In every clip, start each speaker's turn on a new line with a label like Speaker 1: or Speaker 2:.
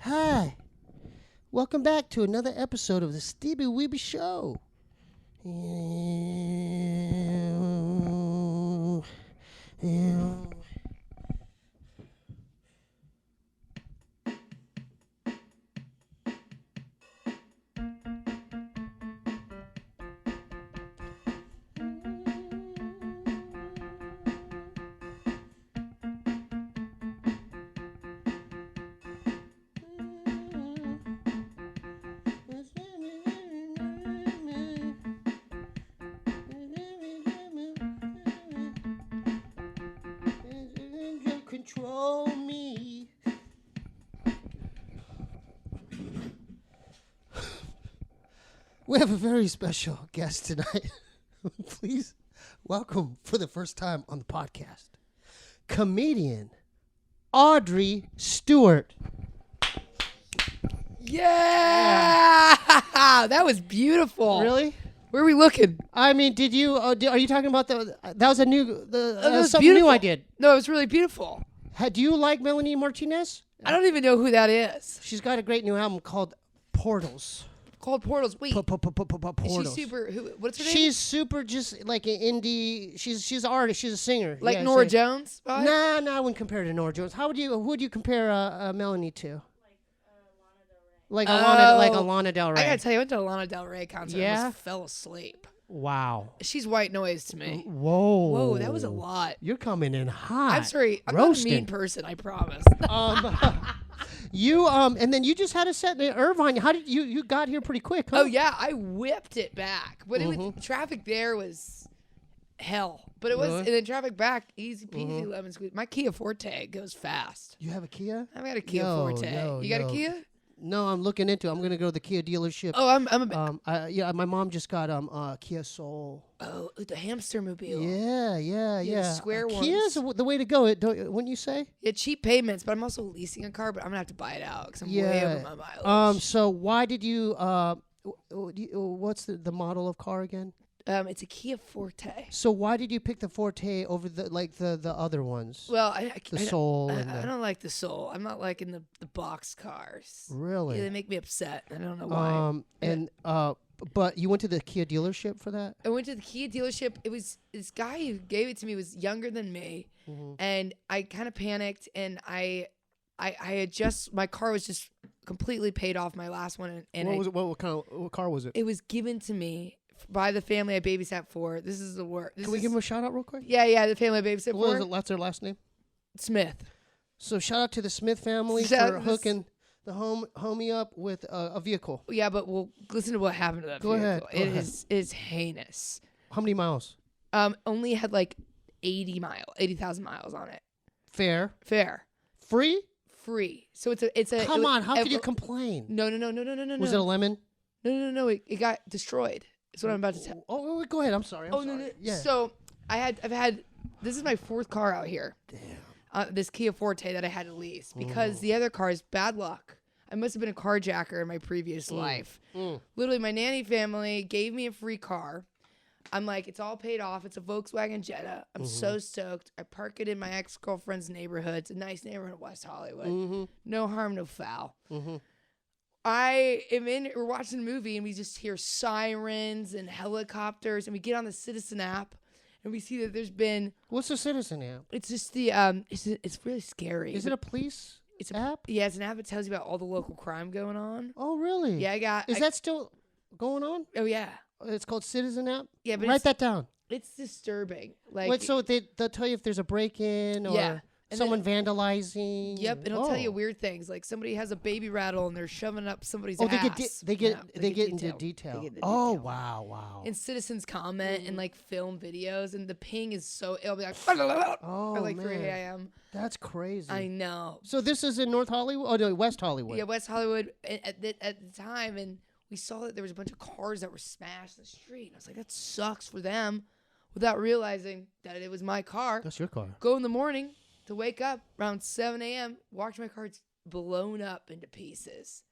Speaker 1: Hi. Welcome back to another episode of the Steebee Weebee Show. Control me. We have a very special guest tonight. Please welcome for the first time on the podcast, comedian Audrey Stewart.
Speaker 2: Yeah! That was beautiful.
Speaker 1: Really?
Speaker 2: Where are we looking?
Speaker 1: I mean, did you? Are you talking about that was a new?
Speaker 2: That was
Speaker 1: something
Speaker 2: beautiful.
Speaker 1: new I did.
Speaker 2: No, it was really beautiful.
Speaker 1: Do you like Melanie Martinez?
Speaker 2: I don't even know who that is.
Speaker 1: She's got a great new album called Portals.
Speaker 2: Called Portals. Wait, is
Speaker 1: Portals.
Speaker 2: she super? What's her name?
Speaker 1: She's super, just like an indie. She's an artist. She's a singer.
Speaker 2: Like
Speaker 1: Yeah,
Speaker 2: Norah
Speaker 1: so-
Speaker 2: Jones? vibe?
Speaker 1: Nah, I wouldn't compare her to Norah Jones. Who would you compare Melanie to? Like Lana Del Rey.
Speaker 2: I gotta tell you, I went to a Lana Del Rey concert.
Speaker 1: Yeah?
Speaker 2: I almost fell asleep.
Speaker 1: Wow.
Speaker 2: She's white noise to me.
Speaker 1: Whoa.
Speaker 2: Whoa, that was a lot.
Speaker 1: You're coming in hot.
Speaker 2: I'm sorry. I'm
Speaker 1: Roasting.
Speaker 2: not a mean person. I promise.
Speaker 1: And then you just had a set in Irvine. How did you got here pretty quick? Huh?
Speaker 2: Oh yeah, I whipped it back. But it was, traffic there was hell. But it was,
Speaker 1: Really?
Speaker 2: and then traffic back, easy peasy, lemon squeeze. My Kia Forte goes fast.
Speaker 1: You have a Kia?
Speaker 2: I've got a Kia
Speaker 1: Yo,
Speaker 2: Forte.
Speaker 1: yo,
Speaker 2: You got
Speaker 1: yo.
Speaker 2: a Kia?
Speaker 1: No, I'm looking into it. I'm gonna go to the Kia dealership.
Speaker 2: Oh, I'm a
Speaker 1: Yeah, my mom just got Kia Soul.
Speaker 2: oh, the hamster mobile.
Speaker 1: Yeah.
Speaker 2: the square
Speaker 1: Kia's
Speaker 2: ones.
Speaker 1: the way to go. Wouldn't you say?
Speaker 2: Yeah, cheap payments, but I'm also leasing a car, but I'm gonna have to buy it out because I'm way over my mileage.
Speaker 1: So why did you? What's the model of car again?
Speaker 2: It's a Kia Forte.
Speaker 1: So why did you pick the Forte over the other ones?
Speaker 2: Well,
Speaker 1: The Soul and
Speaker 2: I
Speaker 1: the-
Speaker 2: don't like the Soul. I'm not liking the box cars.
Speaker 1: Really?
Speaker 2: Yeah, they make me upset. I don't know why.
Speaker 1: But you went to the Kia dealership for that?
Speaker 2: I went to the Kia dealership. It was this guy who gave it to me was younger than me, and I kind of panicked. And I had just my car was just completely paid off, my last one, and
Speaker 1: What car was it?
Speaker 2: it was given to me by the family I babysat for. This is the work.
Speaker 1: Can we give him a shout out real quick?
Speaker 2: Yeah, the family I babysat
Speaker 1: What is
Speaker 2: for.
Speaker 1: it? That's their last name.
Speaker 2: Smith.
Speaker 1: So shout out to the Smith family
Speaker 2: Shout
Speaker 1: for
Speaker 2: out to the
Speaker 1: hooking the homie up with a vehicle.
Speaker 2: Yeah, but we'll listen to what happened to that
Speaker 1: Go ahead,
Speaker 2: vehicle.
Speaker 1: go
Speaker 2: It
Speaker 1: ahead.
Speaker 2: is heinous.
Speaker 1: How many miles?
Speaker 2: Only had like 80,000 miles on it.
Speaker 1: Fair.
Speaker 2: Fair.
Speaker 1: Free?
Speaker 2: Free. So it's a.
Speaker 1: Come on, how could you
Speaker 2: it-
Speaker 1: complain?
Speaker 2: No.
Speaker 1: Was it a lemon?
Speaker 2: No. It got destroyed. That's what I'm about to tell.
Speaker 1: Oh, go ahead. I'm sorry. I'm sorry.
Speaker 2: No.
Speaker 1: Yeah.
Speaker 2: So I've had. This is my fourth car out here. Damn. This Kia Forte that I had to lease because the other car is bad luck. I must have been a carjacker in my previous life. Literally, my nanny family gave me a free car. I'm like, it's all paid off. It's a Volkswagen Jetta. I'm so stoked. I park it in my ex-girlfriend's neighborhood. It's a nice neighborhood in West Hollywood. No harm, no foul. We're watching a movie and we just hear sirens and helicopters and we get on the Citizen app and we see that there's been,
Speaker 1: What's the Citizen app?
Speaker 2: it's just the, it's really scary.
Speaker 1: Is it a police app?
Speaker 2: Yeah, it's an app that tells you about all the local crime going on.
Speaker 1: Oh, really?
Speaker 2: Yeah,
Speaker 1: Is that still going on?
Speaker 2: Oh, yeah.
Speaker 1: It's called Citizen app?
Speaker 2: Yeah, but
Speaker 1: Write that down.
Speaker 2: it's disturbing. Like,
Speaker 1: Wait, so they'll tell you if there's a break-in or
Speaker 2: Yeah. And
Speaker 1: someone vandalizing?
Speaker 2: Yep, and it'll tell you
Speaker 1: Oh.
Speaker 2: weird things. Like somebody has a baby rattle and they're shoving it up somebody's
Speaker 1: Oh,
Speaker 2: ass.
Speaker 1: they get
Speaker 2: Yeah,
Speaker 1: into detail.
Speaker 2: They get the
Speaker 1: Oh,
Speaker 2: detail.
Speaker 1: wow.
Speaker 2: And citizens comment and like film videos, and the ping is so it'll be like
Speaker 1: Oh,
Speaker 2: at like 3
Speaker 1: man.
Speaker 2: a.m.
Speaker 1: That's crazy.
Speaker 2: I know.
Speaker 1: So this is in North Hollywood? Oh, no, West Hollywood.
Speaker 2: Yeah, West Hollywood at the time, and we saw that there was a bunch of cars that were smashed in the street. And I was like, that sucks for them, without realizing that it was my car.
Speaker 1: That's your car.
Speaker 2: Go in the morning to wake up around 7 a.m. Watch my car, it's blown up into pieces.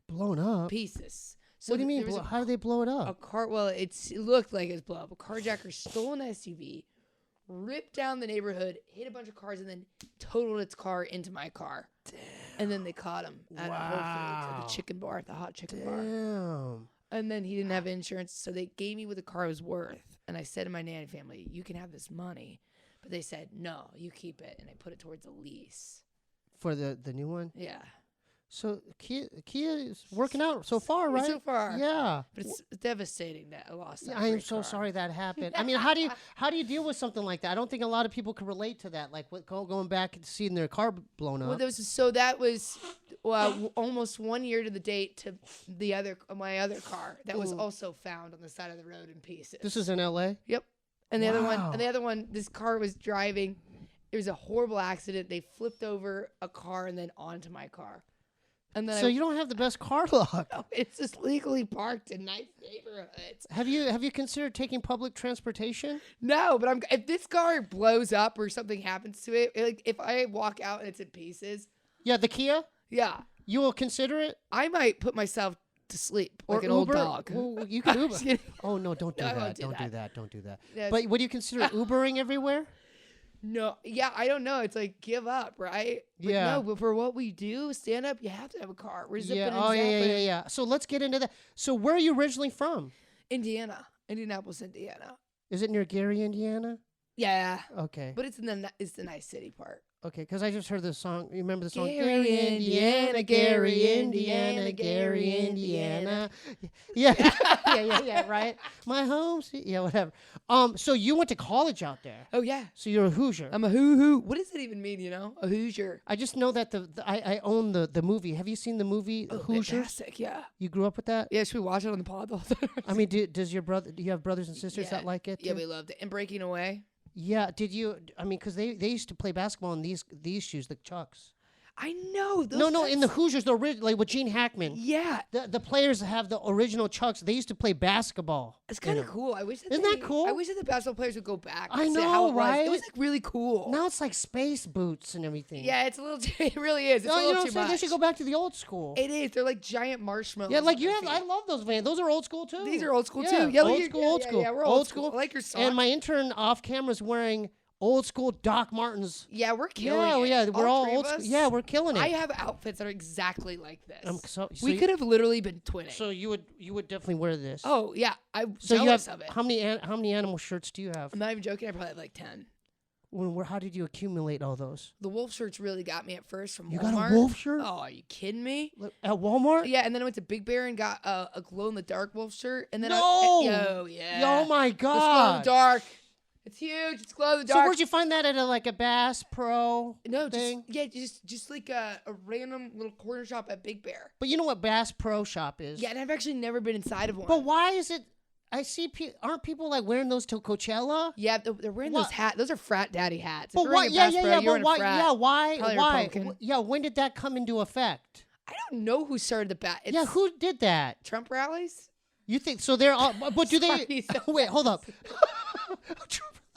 Speaker 1: Blown up?
Speaker 2: Pieces. So
Speaker 1: What do you mean?
Speaker 2: there was
Speaker 1: How did they blow it
Speaker 2: a
Speaker 1: up?
Speaker 2: car? Well, it looked like it was blown up. A carjacker stole an SUV, ripped down the neighborhood, hit a bunch of cars, and then totaled its car into my car. And then they caught him at Whole Foods at the chicken bar, at the hot chicken bar. And then he didn't have insurance, so they gave me what the car was worth. And I said to my nanny family, you can have this money. But they said, no, you keep it. And I put it towards a lease.
Speaker 1: For the new one?
Speaker 2: Yeah.
Speaker 1: So Kia is working out so far, right?
Speaker 2: So far.
Speaker 1: Yeah.
Speaker 2: But it's devastating that I lost that
Speaker 1: I am
Speaker 2: great
Speaker 1: so
Speaker 2: car.
Speaker 1: sorry that happened. I mean, how do you deal with something like that? I don't think a lot of people can relate to that, like going back and seeing their car blown up.
Speaker 2: Well, that was almost 1 year to the date to my other car that was also found on the side of the road in pieces.
Speaker 1: This is in L.A.?
Speaker 2: Yep. And the other one, this car was driving. It was a horrible accident. They flipped over a car and then onto my car. And then
Speaker 1: you don't have the best car luck.
Speaker 2: No, it's just legally parked in nice neighborhoods.
Speaker 1: Have you considered taking public transportation?
Speaker 2: No, but if this car blows up or something happens to it, like if I walk out and it's in pieces.
Speaker 1: Yeah, the Kia?
Speaker 2: Yeah.
Speaker 1: You will consider it?
Speaker 2: I might put myself to sleep
Speaker 1: or
Speaker 2: like an
Speaker 1: Uber?
Speaker 2: old dog.
Speaker 1: Well, you can Uber. Oh, no, don't do that. Don't do that. Don't do that.
Speaker 2: Yes.
Speaker 1: But would you consider Ubering everywhere?
Speaker 2: No, yeah, I don't know. It's like give up, right? But
Speaker 1: yeah.
Speaker 2: No, but for what we do, stand up, you have to have a car. We're zipping and
Speaker 1: zapping. Yeah. So let's get into that. So where are you originally from?
Speaker 2: Indianapolis, Indiana.
Speaker 1: Is it near Gary, Indiana?
Speaker 2: Yeah.
Speaker 1: Okay.
Speaker 2: But it's the nice city part.
Speaker 1: Okay, because I just heard the song. You remember the song?
Speaker 2: Gary, Indiana, Gary, Indiana, Gary, Indiana.
Speaker 1: Yeah. yeah, right? My home, yeah, whatever. So you went to college out there.
Speaker 2: Oh, yeah.
Speaker 1: So you're a Hoosier.
Speaker 2: I'm a hoo-hoo. What does it even mean, a Hoosier?
Speaker 1: I just know that I own the movie. Have you seen the movie Hoosiers?
Speaker 2: Fantastic, yeah.
Speaker 1: You grew up with that?
Speaker 2: Yeah, should we watch it on the pod all the time?
Speaker 1: I mean, do you have brothers and sisters that like it?
Speaker 2: Yeah, we loved it. And Breaking Away.
Speaker 1: Yeah, did you? I mean, because they used to play basketball in these shoes, the Chucks.
Speaker 2: I know.
Speaker 1: No, in the Hoosiers, the original, like with Gene Hackman.
Speaker 2: Yeah.
Speaker 1: The players have the original Chucks. They used to play basketball.
Speaker 2: It's kind of cool.
Speaker 1: Isn't that cool?
Speaker 2: I wish that the basketball players would go back.
Speaker 1: I know,
Speaker 2: how it
Speaker 1: right?
Speaker 2: Was. It was like really cool.
Speaker 1: Now it's like space boots and everything.
Speaker 2: Yeah, it's a little. It really is. It's a little too much.
Speaker 1: They should go back to the old school.
Speaker 2: It is. They're like giant marshmallows.
Speaker 1: Yeah, like you have. I love those Vans. Those are old school too.
Speaker 2: These are old school too. Yeah,
Speaker 1: old school.
Speaker 2: Yeah, we're old school. I like your socks.
Speaker 1: And my intern off camera is wearing old school Doc Martens.
Speaker 2: Yeah, we're killing it.
Speaker 1: Yeah, we're all old school. Yeah, we're killing it.
Speaker 2: I have outfits that are exactly like this.
Speaker 1: So
Speaker 2: we could have literally been twinning.
Speaker 1: So you would definitely wear this.
Speaker 2: Oh yeah, I'm
Speaker 1: so
Speaker 2: jealous of it.
Speaker 1: How many animal shirts do you have?
Speaker 2: I'm not even joking. I probably have like 10.
Speaker 1: How did you accumulate all those?
Speaker 2: The wolf shirts really got me at first from Walmart.
Speaker 1: You got a wolf shirt?
Speaker 2: Oh, are you kidding me?
Speaker 1: At Walmart?
Speaker 2: Yeah, and then I went to Big Bear and got a glow-in-the-dark wolf shirt. And then
Speaker 1: oh my God.
Speaker 2: It's glow-in-the-dark. It's huge. It's glow-in-the-dark.
Speaker 1: So where'd you find that at a Bass Pro thing?
Speaker 2: Just like a random little corner shop at Big Bear.
Speaker 1: But you know what Bass Pro Shop is?
Speaker 2: Yeah, and I've actually never been inside of one.
Speaker 1: But why is it? I see. Aren't people like wearing those to Coachella?
Speaker 2: Yeah, they're wearing those hats. Those are frat daddy hats.
Speaker 1: But why? Yeah. But why? Yeah, why? Why?
Speaker 2: Republican.
Speaker 1: Yeah. When did that come into effect?
Speaker 2: I don't know who started the bat.
Speaker 1: Yeah, who did that?
Speaker 2: Trump rallies.
Speaker 1: You think so? They're all. But do they? Wait, hold up.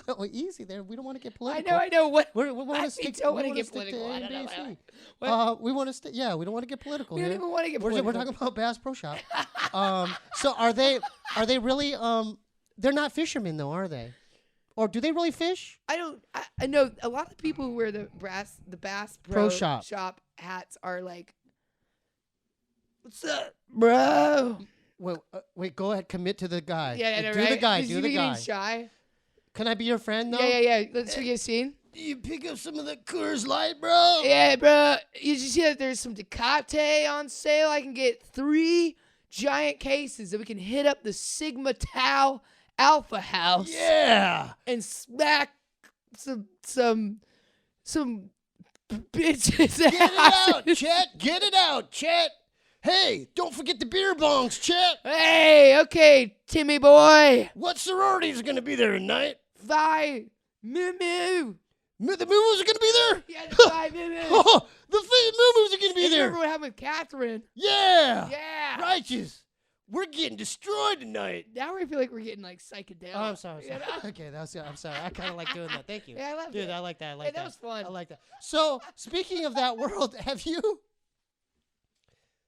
Speaker 1: Oh, easy there. We don't want to get political.
Speaker 2: I know. What?
Speaker 1: We want to stick.
Speaker 2: Don't want to get political. I don't
Speaker 1: know. We want to stick. Yeah, we don't want to get political.
Speaker 2: We don't even want to get political.
Speaker 1: We're talking about Bass Pro Shop. So are they really? They're not fishermen though, are they? Or do they really fish?
Speaker 2: I know a lot of the people who wear the Bass Pro Shop hats are like, "What's up, bro?"
Speaker 1: Wait. Go ahead. Commit to the guy.
Speaker 2: Yeah.
Speaker 1: Do
Speaker 2: right?
Speaker 1: the guy.
Speaker 2: Do
Speaker 1: the guy.
Speaker 2: Shy.
Speaker 1: Can I be your friend though?
Speaker 2: Yeah. Let's get a scene.
Speaker 1: Do you pick up some of the Coors Light, bro?
Speaker 2: Yeah, bro. You just see that there's some Tecate on sale. I can get 3 giant cases that we can hit up the Sigma Tau Alpha House.
Speaker 1: Yeah.
Speaker 2: And smack some bitches.
Speaker 1: Get it out, Chet. Get it out, Chet. Hey, don't forget the beer bongs, Chet.
Speaker 2: Hey, okay, Timmy boy.
Speaker 1: What sororities are going to be there tonight?
Speaker 2: Phi Moo Moo.
Speaker 1: The Moo-Moos are going to be there?
Speaker 2: Yeah, the Phi Moo Moo.
Speaker 1: Oh, the Moo-Moos are going to be there.
Speaker 2: Remember what happened with Catherine?
Speaker 1: Yeah.
Speaker 2: Yeah.
Speaker 1: Righteous. We're getting destroyed tonight.
Speaker 2: Now I feel like we're getting like psychedelic.
Speaker 1: Oh, I'm sorry. Okay, I'm sorry. I kind of like doing that. Thank you.
Speaker 2: Yeah, I love it.
Speaker 1: Dude, I like that.
Speaker 2: That was fun.
Speaker 1: I like that. So, speaking of that world, have you...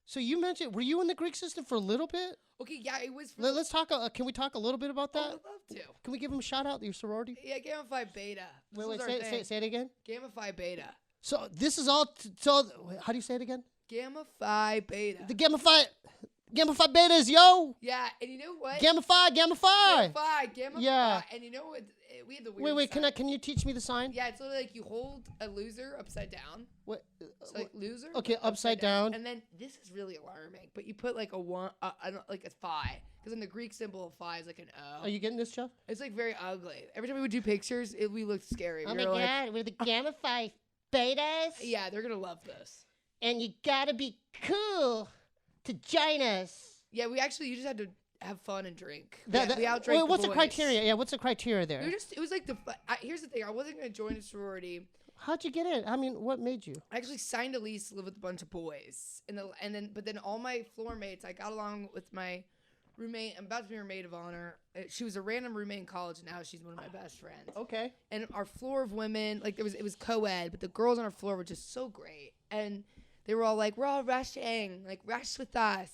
Speaker 1: So you mentioned, were you in the Greek system for a little bit?
Speaker 2: Okay, yeah, it was.
Speaker 1: Let's talk. Can we talk a little bit about that?
Speaker 2: I would love to.
Speaker 1: Can we give him a shout out? Your sorority?
Speaker 2: Yeah, Gamma Phi Beta.
Speaker 1: Wait, say it again.
Speaker 2: Gamma Phi Beta.
Speaker 1: So this is all. So how do you say it again?
Speaker 2: Gamma Phi Beta.
Speaker 1: The Gamma Phi betas, yo.
Speaker 2: Yeah, and you know what?
Speaker 1: Gamma Phi.
Speaker 2: Gamma Phi.
Speaker 1: Yeah.
Speaker 2: And you know what? We had the weird.
Speaker 1: Wait.
Speaker 2: sign.
Speaker 1: Can you teach me the sign?
Speaker 2: Yeah, it's literally like you hold a loser upside down.
Speaker 1: What?
Speaker 2: So like loser.
Speaker 1: Okay, upside down.
Speaker 2: And then this is really alarming, but you put like a one, like a phi, because in the Greek symbol of phi is like an O.
Speaker 1: Are you getting this, Jeff?
Speaker 2: It's like very ugly. Every time we would do pictures, we looked scary.
Speaker 1: Oh
Speaker 2: we
Speaker 1: my
Speaker 2: were like,
Speaker 1: God, we're the Gamma Phi betas.
Speaker 2: yeah, they're gonna love this.
Speaker 1: And you gotta be cool to join us.
Speaker 2: Yeah, you just had to have fun and drink. We
Speaker 1: What's
Speaker 2: outdrank
Speaker 1: the criteria? Yeah, what's the criteria there?
Speaker 2: It was like here's the thing. I wasn't gonna join a sorority.
Speaker 1: How'd you get in? I mean, what made you?
Speaker 2: I actually signed a lease to live with a bunch of boys, but then all my floor mates. I got along with my roommate. I'm about to be her maid of honor. She was a random roommate in college, and now she's one of my best friends.
Speaker 1: Okay.
Speaker 2: And our floor of women, like it was co-ed, but the girls on our floor were just so great, and they were all like, "We're all rushing, like rush with us."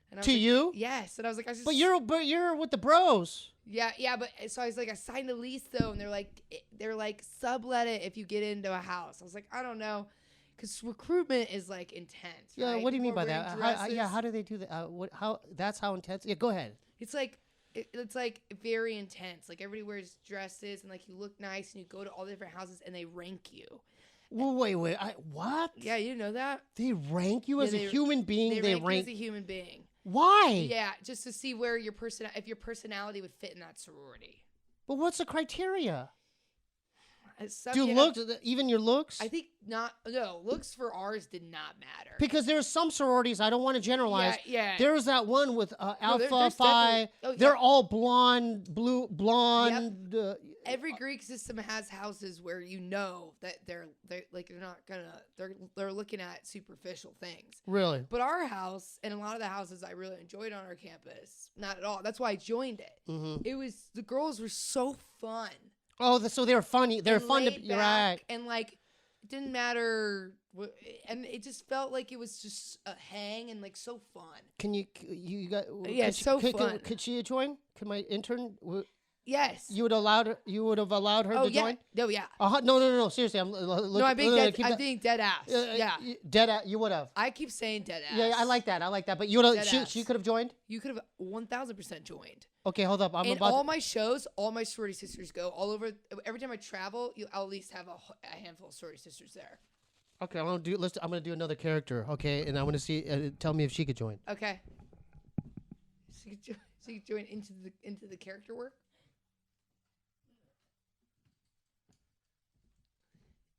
Speaker 2: And I was
Speaker 1: To
Speaker 2: like,
Speaker 1: you?
Speaker 2: Yes. And I was like,
Speaker 1: But you're with the bros.
Speaker 2: Yeah, but so I was like, I signed a lease though, and they're like sublet it if you get into a house. I was like, I don't know, because recruitment is like intense.
Speaker 1: Yeah,
Speaker 2: right?
Speaker 1: what do you mean
Speaker 2: People
Speaker 1: by
Speaker 2: are
Speaker 1: that?
Speaker 2: wearing
Speaker 1: How
Speaker 2: dresses.
Speaker 1: do they do that? That's how intense? Yeah, go ahead.
Speaker 2: It's like it's like very intense. Like everybody wears dresses, and like you look nice, and you go to all the different houses, and they rank you.
Speaker 1: Well, wait. What?
Speaker 2: Yeah, you know that?
Speaker 1: They rank you as a
Speaker 2: they-
Speaker 1: human being. They
Speaker 2: rank you
Speaker 1: rank.
Speaker 2: as a human being.
Speaker 1: Why?
Speaker 2: Yeah, just to see where if your personality would fit in that sorority.
Speaker 1: But what's the criteria?
Speaker 2: Some,
Speaker 1: Do
Speaker 2: you know,
Speaker 1: looks, even your looks?
Speaker 2: I think not. No, looks for ours did not matter.
Speaker 1: Because there are some sororities, I don't want to generalize.
Speaker 2: Yeah.
Speaker 1: There was that one with Alpha
Speaker 2: there's
Speaker 1: Phi.
Speaker 2: definitely- oh,
Speaker 1: They're
Speaker 2: yeah.
Speaker 1: all blonde.
Speaker 2: Every Greek system has houses where you know that they're like they're looking at superficial things.
Speaker 1: Really?
Speaker 2: But our house and a lot of the houses I really enjoyed on our campus, not at all. That's why I joined it.
Speaker 1: Mm-hmm.
Speaker 2: It was the girls were so fun.
Speaker 1: Oh, so they were funny. They're
Speaker 2: and
Speaker 1: fun to
Speaker 2: laid
Speaker 1: be
Speaker 2: back,
Speaker 1: right.
Speaker 2: And like it didn't matter, and it just felt like it was just a hang and like so fun.
Speaker 1: Can you got?
Speaker 2: Yeah, it's so fun.
Speaker 1: Could she join? Could my intern?
Speaker 2: Yes.
Speaker 1: You would have allowed her to join?
Speaker 2: Oh yeah.
Speaker 1: No. Seriously, I'm
Speaker 2: No, I'm being dead ass. Yeah.
Speaker 1: Dead ass. You would have.
Speaker 2: I keep saying dead ass.
Speaker 1: Yeah, I like that. But you would have.
Speaker 2: Dead ass.
Speaker 1: She could have joined.
Speaker 2: You could have 1,000% joined.
Speaker 1: Okay, hold up.
Speaker 2: All my shows, all my sorority sisters go all over. Every time I travel, I'll at least have a handful of sorority sisters there.
Speaker 1: Okay, I'm gonna do another character. Okay, and I want to see. Tell me if she could join.
Speaker 2: Okay. She could join into the character work.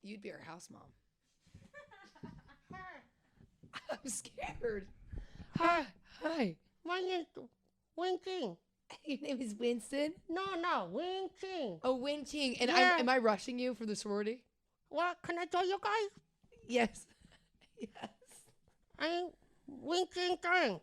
Speaker 2: You'd be our house mom. I'm scared. Hi.
Speaker 1: Winston.
Speaker 2: Your name is Winston?
Speaker 1: No, Winston.
Speaker 2: Oh, Wing-Ching. And
Speaker 1: Yeah.
Speaker 2: am I rushing you for the sorority?
Speaker 1: What? Can I join you guys?
Speaker 2: Yes. Yes.
Speaker 1: I'm Winston thing.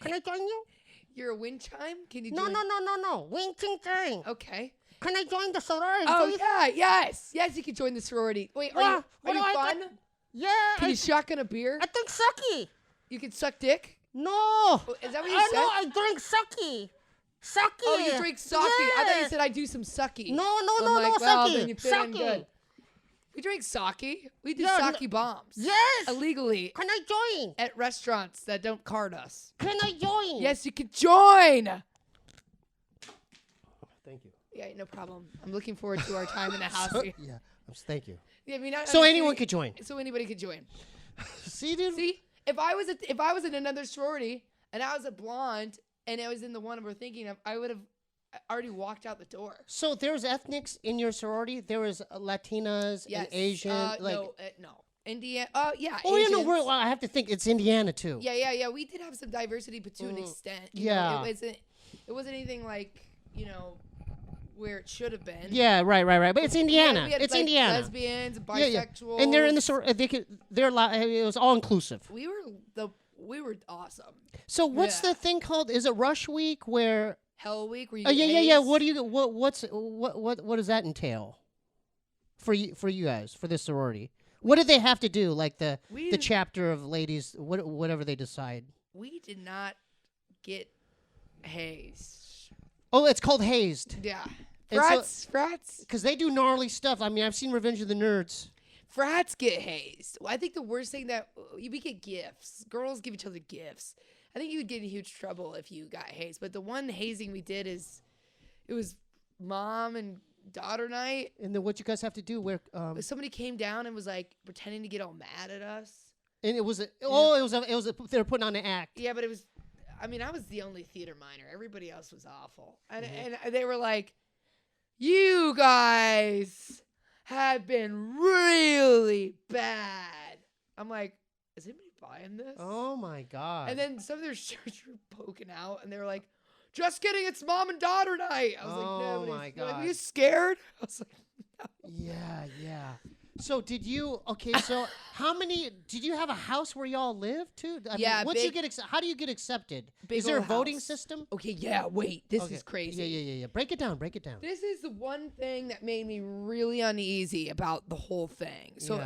Speaker 1: Can I join you?
Speaker 2: You're a wind chime? Can you
Speaker 1: No.
Speaker 2: join?
Speaker 1: Winston thing.
Speaker 2: Okay.
Speaker 1: Can I join the sorority?
Speaker 2: Oh,
Speaker 1: please?
Speaker 2: yeah. Yes. Yes, you can join the sorority. Wait, are
Speaker 1: What
Speaker 2: you
Speaker 1: do I
Speaker 2: fun?
Speaker 1: got- Yeah.
Speaker 2: Can you shotgun a beer?
Speaker 1: I think sucky.
Speaker 2: You can suck dick?
Speaker 1: No.
Speaker 2: Is that what you
Speaker 1: I
Speaker 2: said?
Speaker 1: know. I drink sucky. Sucky.
Speaker 2: Oh, you drink sake. I thought you
Speaker 1: Yeah.
Speaker 2: said I do some sucky.
Speaker 1: No,
Speaker 2: I'm like, well, then you
Speaker 1: sucky.
Speaker 2: fit in
Speaker 1: Sucky.
Speaker 2: good. We drink sake. We do
Speaker 1: Yeah,
Speaker 2: sake bombs.
Speaker 1: Yes.
Speaker 2: Illegally
Speaker 1: Can I join?
Speaker 2: at restaurants that don't card us.
Speaker 1: Can I join?
Speaker 2: Yes, you can join.
Speaker 1: Thank you.
Speaker 2: Yeah, no problem. I'm looking forward to our time in the house.
Speaker 1: Yeah. Thank you.
Speaker 2: Yeah, I mean,
Speaker 1: So anyone could join.
Speaker 2: So anybody could join.
Speaker 1: See, dude.
Speaker 2: See, if I was in another sorority and I was a blonde and I was in the one we're thinking of, I would have already walked out the door.
Speaker 1: So there's ethnics in your sorority. There was Latinas
Speaker 2: Yes.
Speaker 1: and Asian.
Speaker 2: No. Indiana. Yeah.
Speaker 1: Oh, you know,
Speaker 2: Asians.
Speaker 1: I have to think it's Indiana too.
Speaker 2: Yeah. We did have some diversity, but to an extent. You
Speaker 1: Yeah.
Speaker 2: know, it wasn't anything like, where it should have been.
Speaker 1: Yeah, right. But it's Indiana.
Speaker 2: We had,
Speaker 1: It's
Speaker 2: like,
Speaker 1: Indiana.
Speaker 2: Lesbians,
Speaker 1: Yeah.
Speaker 2: bisexuals.
Speaker 1: And they're in the sorority. It was all inclusive.
Speaker 2: We were awesome.
Speaker 1: So what's
Speaker 2: Yeah.
Speaker 1: the thing called? Is it Rush Week where?
Speaker 2: Hell Week, where you
Speaker 1: Oh
Speaker 2: get
Speaker 1: yeah.
Speaker 2: hazed.
Speaker 1: What do you? What does that entail? For you guys, for this sorority, what do they have to do? Like the chapter of ladies, whatever they decide.
Speaker 2: We did not get hazed.
Speaker 1: Oh, it's called hazed.
Speaker 2: Yeah.
Speaker 1: And so-
Speaker 2: Frats.
Speaker 1: Because they do gnarly stuff. I mean, I've seen Revenge of the Nerds.
Speaker 2: Frats get hazed. I think the worst thing that we get gifts. Girls give each other gifts. I think you would get in huge trouble if you got hazed. But the one hazing we did it was mom and daughter night.
Speaker 1: And then what you guys have to do? Where
Speaker 2: somebody came down and was like pretending to get all mad at us.
Speaker 1: And it was they were putting on an act.
Speaker 2: Yeah, but it was. I mean, I was the only theater minor. Everybody else was awful, and they were like, "You guys have been really bad." I'm like, "Is anybody buying this?"
Speaker 1: Oh my god!
Speaker 2: And then some of their shirts were poking out, and they were like, "Just kidding, it's mom and daughter night." I was like, "No,
Speaker 1: my god!"
Speaker 2: Like, were you scared? I was like, "No."
Speaker 1: Yeah. So did you? Okay, so how many? Did you have a house where y'all lived too? I mean, once you get, how do you get accepted? Is there a voting system?
Speaker 2: Okay, yeah. Wait, this is crazy.
Speaker 1: Yeah. Break it down.
Speaker 2: This is the one thing that made me really uneasy about the whole thing. So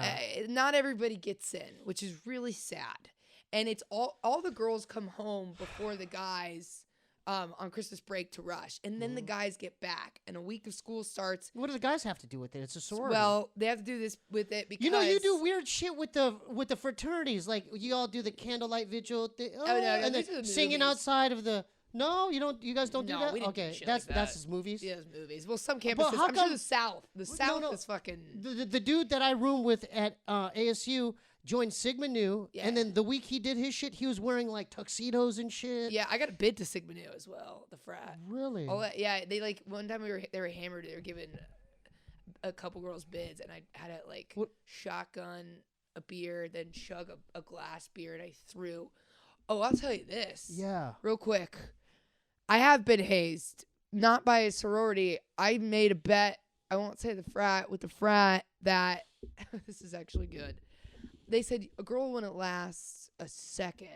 Speaker 2: not everybody gets in, which is really sad. And it's all the girls come home before the guys. On Christmas break to rush, and then the guys get back, and a week of school starts.
Speaker 1: What do the guys have to do with it? It's a sorority.
Speaker 2: Well, they have to do this with it because
Speaker 1: you do weird shit with the fraternities, like you all do the candlelight vigil, and then singing outside of the. No, you don't. You guys don't do that.
Speaker 2: We didn't
Speaker 1: okay,
Speaker 2: do shit
Speaker 1: that's
Speaker 2: like that.
Speaker 1: just movies.
Speaker 2: Yeah, it's movies. Well, some campuses. I'm sure the South. The South is fucking.
Speaker 1: The dude that I roomed with at ASU. Joined Sigma Nu, and then the week he did his shit, he was wearing like tuxedos and shit.
Speaker 2: Yeah, I got a bid to Sigma Nu as well, the frat.
Speaker 1: Really?
Speaker 2: Yeah, they like one time they were hammered. They were giving a couple girls bids, and I had to like shotgun a beer, then chug a glass beer, and I threw. Oh, I'll tell you this.
Speaker 1: Yeah.
Speaker 2: Real quick, I have been hazed, not by a sorority. I made a bet. I won't say the frat that this is actually good. They said a girl wouldn't last a second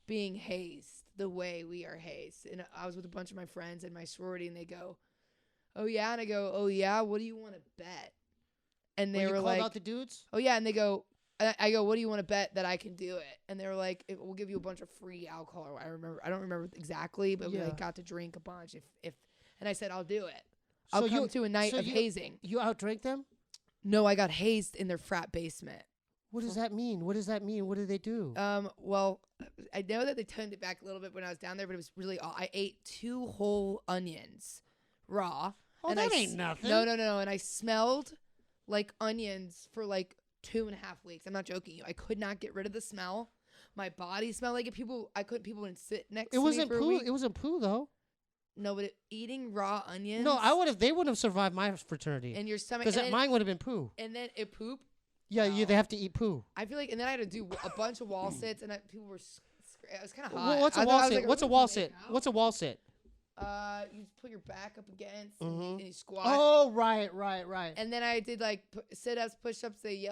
Speaker 2: being hazed the way we are hazed. And I was with a bunch of my friends in my sorority, and they go, "Oh, yeah?" And I go, "Oh, yeah? What do you want to bet?" And they were like...
Speaker 1: called out the dudes?
Speaker 2: "Oh, yeah." And they go... I go, "What do you want to bet that I can do it?" And they were like, "We'll give you a bunch of free alcohol." I don't remember exactly, but we like got to drink a bunch. If and I said, "I'll do it. I'll come to a night of hazing."
Speaker 1: You outdrank them?
Speaker 2: No, I got hazed in their frat basement.
Speaker 1: What does that mean? What did they do?
Speaker 2: Well, I know that they toned it back a little bit when I was down there, but it was really I ate 2 whole onions raw.
Speaker 1: Oh,
Speaker 2: and
Speaker 1: that ain't nothing.
Speaker 2: No. And I smelled like onions for like 2.5 weeks. I'm not joking you. I could not get rid of the smell. My body smelled like it. People wouldn't sit next to me for a week.
Speaker 1: It wasn't poo though.
Speaker 2: No, but eating raw onions.
Speaker 1: No, they wouldn't have survived my fraternity.
Speaker 2: And your stomach.
Speaker 1: Because mine would have been poo.
Speaker 2: And then it poop.
Speaker 1: Yeah, they have to eat poo.
Speaker 2: I feel like, and then I had to do a bunch of wall sits, and people were. It was kind of hot.
Speaker 1: What's a wall sit? What's a wall sit? What's a wall sit?
Speaker 2: You put your back up against and you squat.
Speaker 1: Oh, right.
Speaker 2: And then I did like sit-ups, push-ups. They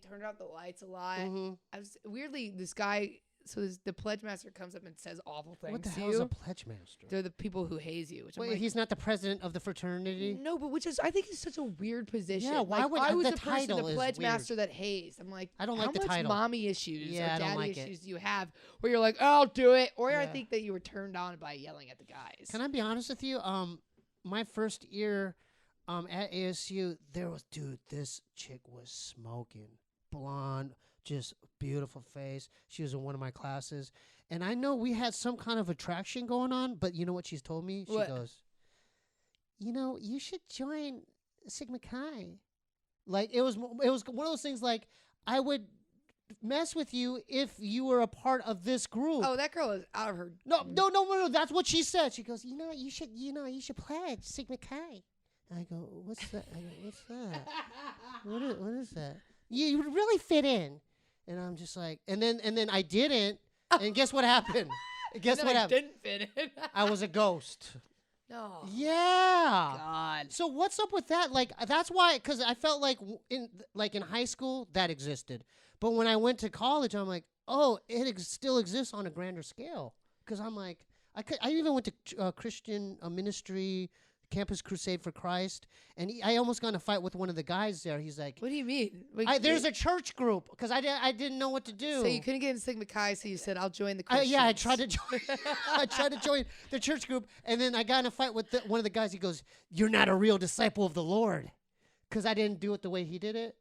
Speaker 2: turned out the lights a lot. I was weirdly this guy. So the pledge master comes up and says awful things.
Speaker 1: What the hell is a pledge master?
Speaker 2: They're the people who haze you.
Speaker 1: Wait, he's not the president of the fraternity?
Speaker 2: No, but I think it's such a weird position.
Speaker 1: Yeah, why would
Speaker 2: I was
Speaker 1: the
Speaker 2: person,
Speaker 1: title
Speaker 2: the pledge
Speaker 1: is weird.
Speaker 2: master that hazed. I'm like,
Speaker 1: I don't like the title.
Speaker 2: How much mommy issues or daddy issues do you have where you're like, oh, I'll do it? Or I think that you were turned on by yelling at the guys.
Speaker 1: Can I be honest with you? My first year at ASU, this chick was smoking. Blonde, just beautiful face. She was in one of my classes. And I know we had some kind of attraction going on, but you know what she's told me? She goes, you should join Sigma Chi. Like, it was one of those things like, I would mess with you if you were a part of this group.
Speaker 2: Oh, that girl is out of her.
Speaker 1: No. That's what she said. She goes, you should pledge Sigma Chi. I go, what's that? What is that? You would really fit in. And I'm just like, and then I didn't. And guess what happened? Guess what happened?
Speaker 2: Didn't fit in.
Speaker 1: I was a ghost.
Speaker 2: No.
Speaker 1: Yeah.
Speaker 2: God.
Speaker 1: So what's up with that? Like, that's why, because I felt like in high school that existed, but when I went to college, I'm like, oh, it still exists on a grander scale. Because I'm like, I even went to Christian ministry. Campus Crusade for Christ, and I almost got in a fight with one of the guys there. He's like,
Speaker 2: "What do you mean?"
Speaker 1: There's a church group because I didn't know what to do.
Speaker 2: So you couldn't get into Sigma Chi, so you said, "I'll join the Christians."
Speaker 1: Yeah, I tried to join. I tried to join the church group, and then I got in a fight with one of the guys. He goes, "You're not a real disciple of the Lord," because I didn't do it the way he did it.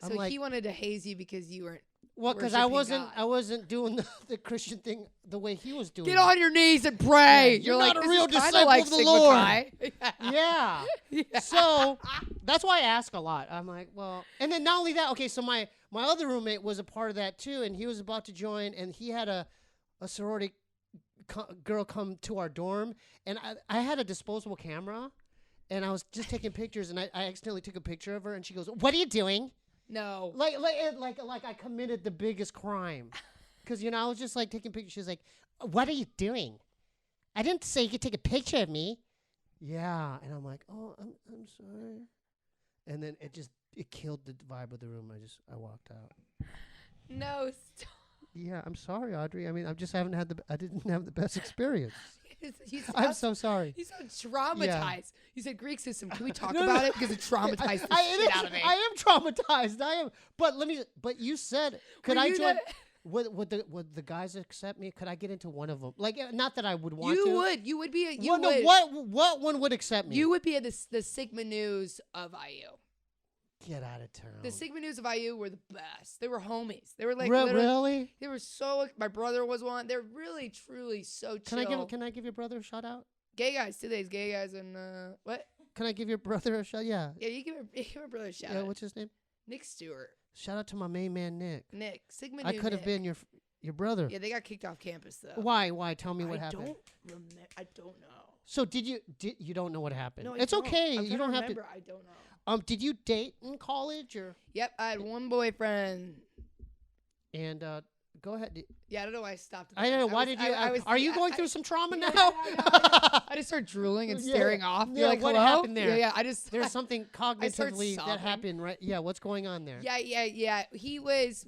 Speaker 1: I'm
Speaker 2: So
Speaker 1: like,
Speaker 2: he wanted to haze you because you weren't.
Speaker 1: well, because I
Speaker 2: worshiping
Speaker 1: wasn't
Speaker 2: God.
Speaker 1: doing the Christian thing the way he was doing.
Speaker 2: Get
Speaker 1: it.
Speaker 2: on your knees and pray.
Speaker 1: Yeah, you're
Speaker 2: like,
Speaker 1: not a
Speaker 2: this
Speaker 1: real
Speaker 2: is kinda
Speaker 1: disciple
Speaker 2: like
Speaker 1: of the
Speaker 2: Sigma
Speaker 1: Lord.
Speaker 2: Chi.
Speaker 1: Yeah.
Speaker 2: Yeah.
Speaker 1: So that's why I ask a lot. I'm like, well, and then not only that. Okay, so my other roommate was a part of that too, and he was about to join, and he had a sorority girl come to our dorm, and I had a disposable camera, and I was just taking pictures, and I accidentally took a picture of her, and she goes, "What are you doing?"
Speaker 2: No.
Speaker 1: Like I committed the biggest crime, because I was just like taking pictures. She was like, "What are you doing?" I didn't say you could take a picture of me. Yeah, and I'm like, "Oh, I'm sorry," and then it killed the vibe of the room. I walked out.
Speaker 2: No. Stop.
Speaker 1: Yeah, I'm sorry, Audrey. I mean, I didn't have the best experience.
Speaker 2: You
Speaker 1: I'm so sorry.
Speaker 2: You sound traumatized.
Speaker 1: Yeah.
Speaker 2: You said Greek system. Can we talk
Speaker 1: No,
Speaker 2: about
Speaker 1: no.
Speaker 2: it? Because it traumatized the
Speaker 1: It
Speaker 2: shit
Speaker 1: is-
Speaker 2: out of me.
Speaker 1: I am traumatized. I am. But you said, could
Speaker 2: Were
Speaker 1: I
Speaker 2: you
Speaker 1: join?
Speaker 2: that-
Speaker 1: Would the guys accept me? Could I get into one of them? Like, not that I would want
Speaker 2: You
Speaker 1: to.
Speaker 2: would. You would be a. You
Speaker 1: Well,
Speaker 2: would.
Speaker 1: no, what one would accept me?
Speaker 2: You would be the Sigma News of IU.
Speaker 1: Get out of town.
Speaker 2: The Sigma News of IU were the best. They were homies. They were like
Speaker 1: Really?
Speaker 2: They were so. My brother was one. They're really, truly so chill.
Speaker 1: Can I give your brother a shout out?
Speaker 2: Gay guys, today's gay guys, and what?
Speaker 1: Can I give your brother a shout? Yeah.
Speaker 2: Yeah, you give my brother a shout
Speaker 1: Yeah.
Speaker 2: out.
Speaker 1: What's his name?
Speaker 2: Nick Stewart.
Speaker 1: Shout out to my main man Nick.
Speaker 2: Nick Sigma.
Speaker 1: I could have been your brother.
Speaker 2: Yeah, they got kicked off campus though.
Speaker 1: Why? Tell me what happened.
Speaker 2: I don't know.
Speaker 1: So you don't know what happened?
Speaker 2: No, I
Speaker 1: It's
Speaker 2: don't.
Speaker 1: okay.
Speaker 2: I'm
Speaker 1: You
Speaker 2: trying
Speaker 1: don't
Speaker 2: to
Speaker 1: have to.
Speaker 2: remember. I don't know.
Speaker 1: Did you date in college or?
Speaker 2: Yep, I had one boyfriend.
Speaker 1: And go ahead.
Speaker 2: Yeah, I don't know why I stopped.
Speaker 1: I don't know. Why did you? Are you going through some trauma now?
Speaker 2: I just started drooling and
Speaker 1: Yeah.
Speaker 2: staring off.
Speaker 1: Yeah,
Speaker 2: You're like,
Speaker 1: what
Speaker 2: hello?
Speaker 1: happened there?
Speaker 2: Yeah, I just.
Speaker 1: There's something cognitively that
Speaker 2: sobbing.
Speaker 1: happened, right? Yeah. What's going on there?
Speaker 2: Yeah. He was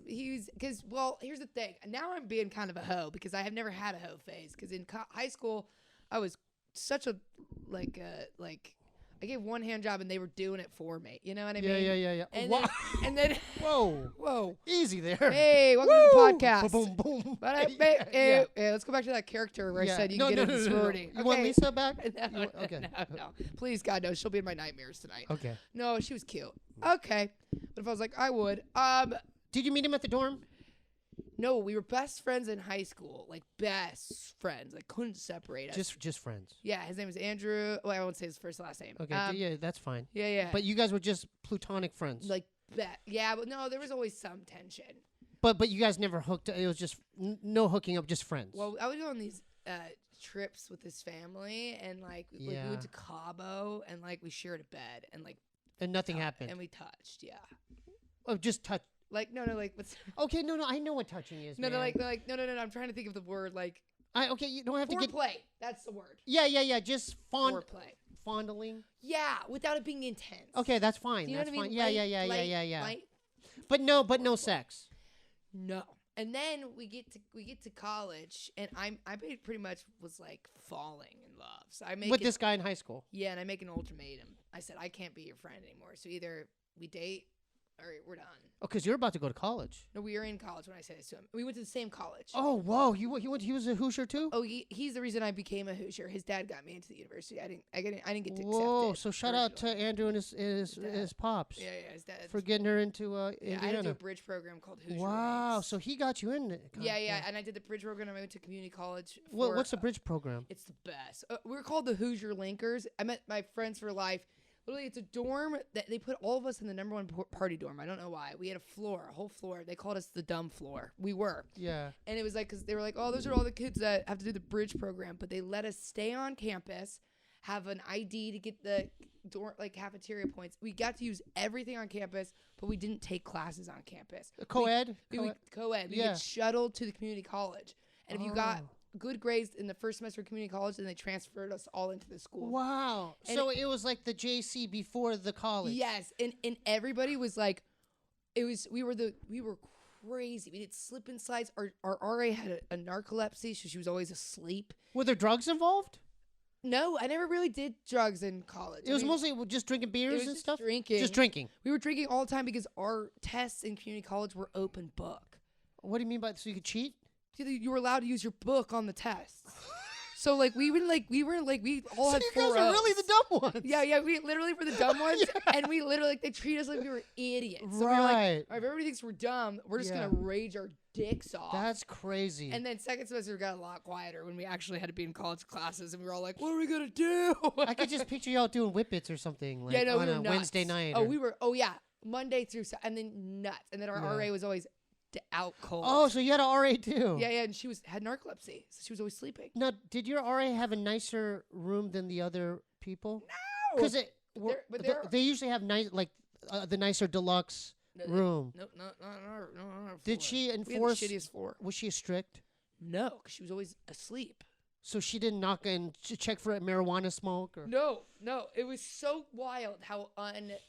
Speaker 2: because here's the thing. Now I'm being kind of a hoe because I have never had a hoe phase. Because in high school, I was such a like I gave one hand job and they were doing it for me. You know what I mean?
Speaker 1: Yeah.
Speaker 2: And
Speaker 1: Wha-
Speaker 2: then
Speaker 1: Whoa. Easy there.
Speaker 2: hey, welcome
Speaker 1: Woo!
Speaker 2: to the podcast.
Speaker 1: Boom, boom, boom.
Speaker 2: But
Speaker 1: Yeah.
Speaker 2: let's go back to that character where I
Speaker 1: Yeah.
Speaker 2: said you
Speaker 1: No,
Speaker 2: can get
Speaker 1: no,
Speaker 2: into
Speaker 1: no, no, no.
Speaker 2: sorority.
Speaker 1: You want Lisa back?
Speaker 2: No,
Speaker 1: Okay.
Speaker 2: no. Please, God, no. She'll be in my nightmares tonight.
Speaker 1: Okay.
Speaker 2: No, she was cute. Okay. But if I was like, I would.
Speaker 1: Did you meet him at the dorm?
Speaker 2: No, we were best friends in high school. Like, best friends. Like, couldn't separate us.
Speaker 1: Just friends.
Speaker 2: Yeah, his name was Andrew. Well, I won't say his first and last name.
Speaker 1: Okay. Yeah, that's fine.
Speaker 2: Yeah.
Speaker 1: But you guys were just plutonic friends.
Speaker 2: Like, yeah, but no, there was always some tension.
Speaker 1: But you guys never hooked. It was just no hooking up, just friends.
Speaker 2: Well, I would go on these trips with his family, and like we went to Cabo, and like we shared a bed, and like
Speaker 1: nothing happened.
Speaker 2: and we touched. Yeah.
Speaker 1: Oh, just touch.
Speaker 2: Like no, like what's
Speaker 1: Okay, no, I know what touching is.
Speaker 2: no,
Speaker 1: man.
Speaker 2: like no. I'm trying to think of the word like
Speaker 1: Okay, you don't have to get.
Speaker 2: foreplay. That's the word.
Speaker 1: Yeah. Just
Speaker 2: Foreplay.
Speaker 1: fondling.
Speaker 2: Yeah, without it being intense.
Speaker 1: Okay, that's fine.
Speaker 2: Do you know
Speaker 1: That's
Speaker 2: what I
Speaker 1: fine.
Speaker 2: mean?
Speaker 1: Yeah.
Speaker 2: Light.
Speaker 1: But no sex.
Speaker 2: No. And then we get to college, and I pretty much was like falling in love. So I make
Speaker 1: With this guy in high school.
Speaker 2: Yeah, and I make an ultimatum. I said I can't be your friend anymore. So either we date or we're done.
Speaker 1: Oh, because you're about to go to college.
Speaker 2: No, we were in college when I said this to him. We went to the same college.
Speaker 1: Oh, whoa! He was a Hoosier too.
Speaker 2: Oh, he's the reason I became a Hoosier. His dad got me into the university. I didn't get to accept
Speaker 1: Whoa!
Speaker 2: it.
Speaker 1: So shout out to
Speaker 2: originally.
Speaker 1: Andrew and his pops.
Speaker 2: Yeah, his dad.
Speaker 1: For getting her into
Speaker 2: I had to do a
Speaker 1: Indiana.
Speaker 2: bridge program called Hoosier
Speaker 1: Wow!
Speaker 2: Ranks.
Speaker 1: So he got you in it.
Speaker 2: Yeah, and I did the bridge program. I went to community college.
Speaker 1: What's the bridge program?
Speaker 2: It's the best. We're called the Hoosier Linkers. I met my friends for life. Literally, it's a dorm that they put all of us in the number one party dorm. I don't know why. We had a whole floor. They called us the dumb floor. We were.
Speaker 1: Yeah.
Speaker 2: And it was like, because they were like, oh, those are all the kids that have to do the bridge program. But they let us stay on campus, have an ID to get the dorm, like cafeteria points. We got to use everything on campus, but we didn't take classes on campus.
Speaker 1: Co-ed?
Speaker 2: Co-ed. We
Speaker 1: Yeah.
Speaker 2: get shuttled to the community college. And if you got good grades in the first semester of community college, then they transferred us all into the school.
Speaker 1: Wow.
Speaker 2: And
Speaker 1: So it was like the JC before the college.
Speaker 2: Yes, and everybody was like, we were crazy. We did slip and slides. Our RA had a narcolepsy, so she was always asleep.
Speaker 1: Were there drugs involved?
Speaker 2: No, I never really did drugs in college.
Speaker 1: It was mostly just drinking beers and
Speaker 2: just
Speaker 1: stuff?
Speaker 2: drinking.
Speaker 1: Just drinking.
Speaker 2: We were drinking all the time because our tests in community college were open book.
Speaker 1: What do you mean by so you could cheat?
Speaker 2: You were allowed to use your book on the tests. So like we all had
Speaker 1: you
Speaker 2: 4
Speaker 1: guys are
Speaker 2: O's.
Speaker 1: really the dumb ones.
Speaker 2: Yeah, we literally were the dumb ones, and we literally like they treat us like we were idiots. So we were like,
Speaker 1: Right.
Speaker 2: if everybody thinks we're dumb, we're just
Speaker 1: Yeah.
Speaker 2: gonna rage our dicks off.
Speaker 1: That's crazy.
Speaker 2: And then second semester got a lot quieter when we actually had to be in college classes, and we were all like, "What are we gonna do?"
Speaker 1: I could just picture y'all doing whippets or something like
Speaker 2: yeah, no,
Speaker 1: on
Speaker 2: we were
Speaker 1: a
Speaker 2: nuts.
Speaker 1: Wednesday night.
Speaker 2: Oh,
Speaker 1: or-
Speaker 2: we were. Oh yeah, Monday through and then nuts, and then our
Speaker 1: Yeah.
Speaker 2: RA was always out cold.
Speaker 1: Oh, so you had an RA too?
Speaker 2: yeah, and she had narcolepsy, so she was always sleeping.
Speaker 1: Now, did your RA have a nicer room than the other people?
Speaker 2: No,
Speaker 1: Because they usually have nice, like the nicer deluxe room.
Speaker 2: No,
Speaker 1: Did she
Speaker 2: We had
Speaker 1: enforce?
Speaker 2: the shittiest floor.
Speaker 1: Was she strict?
Speaker 2: No, because she was always asleep.
Speaker 1: So she didn't knock and check for marijuana smoke or?
Speaker 2: No, it was so wild how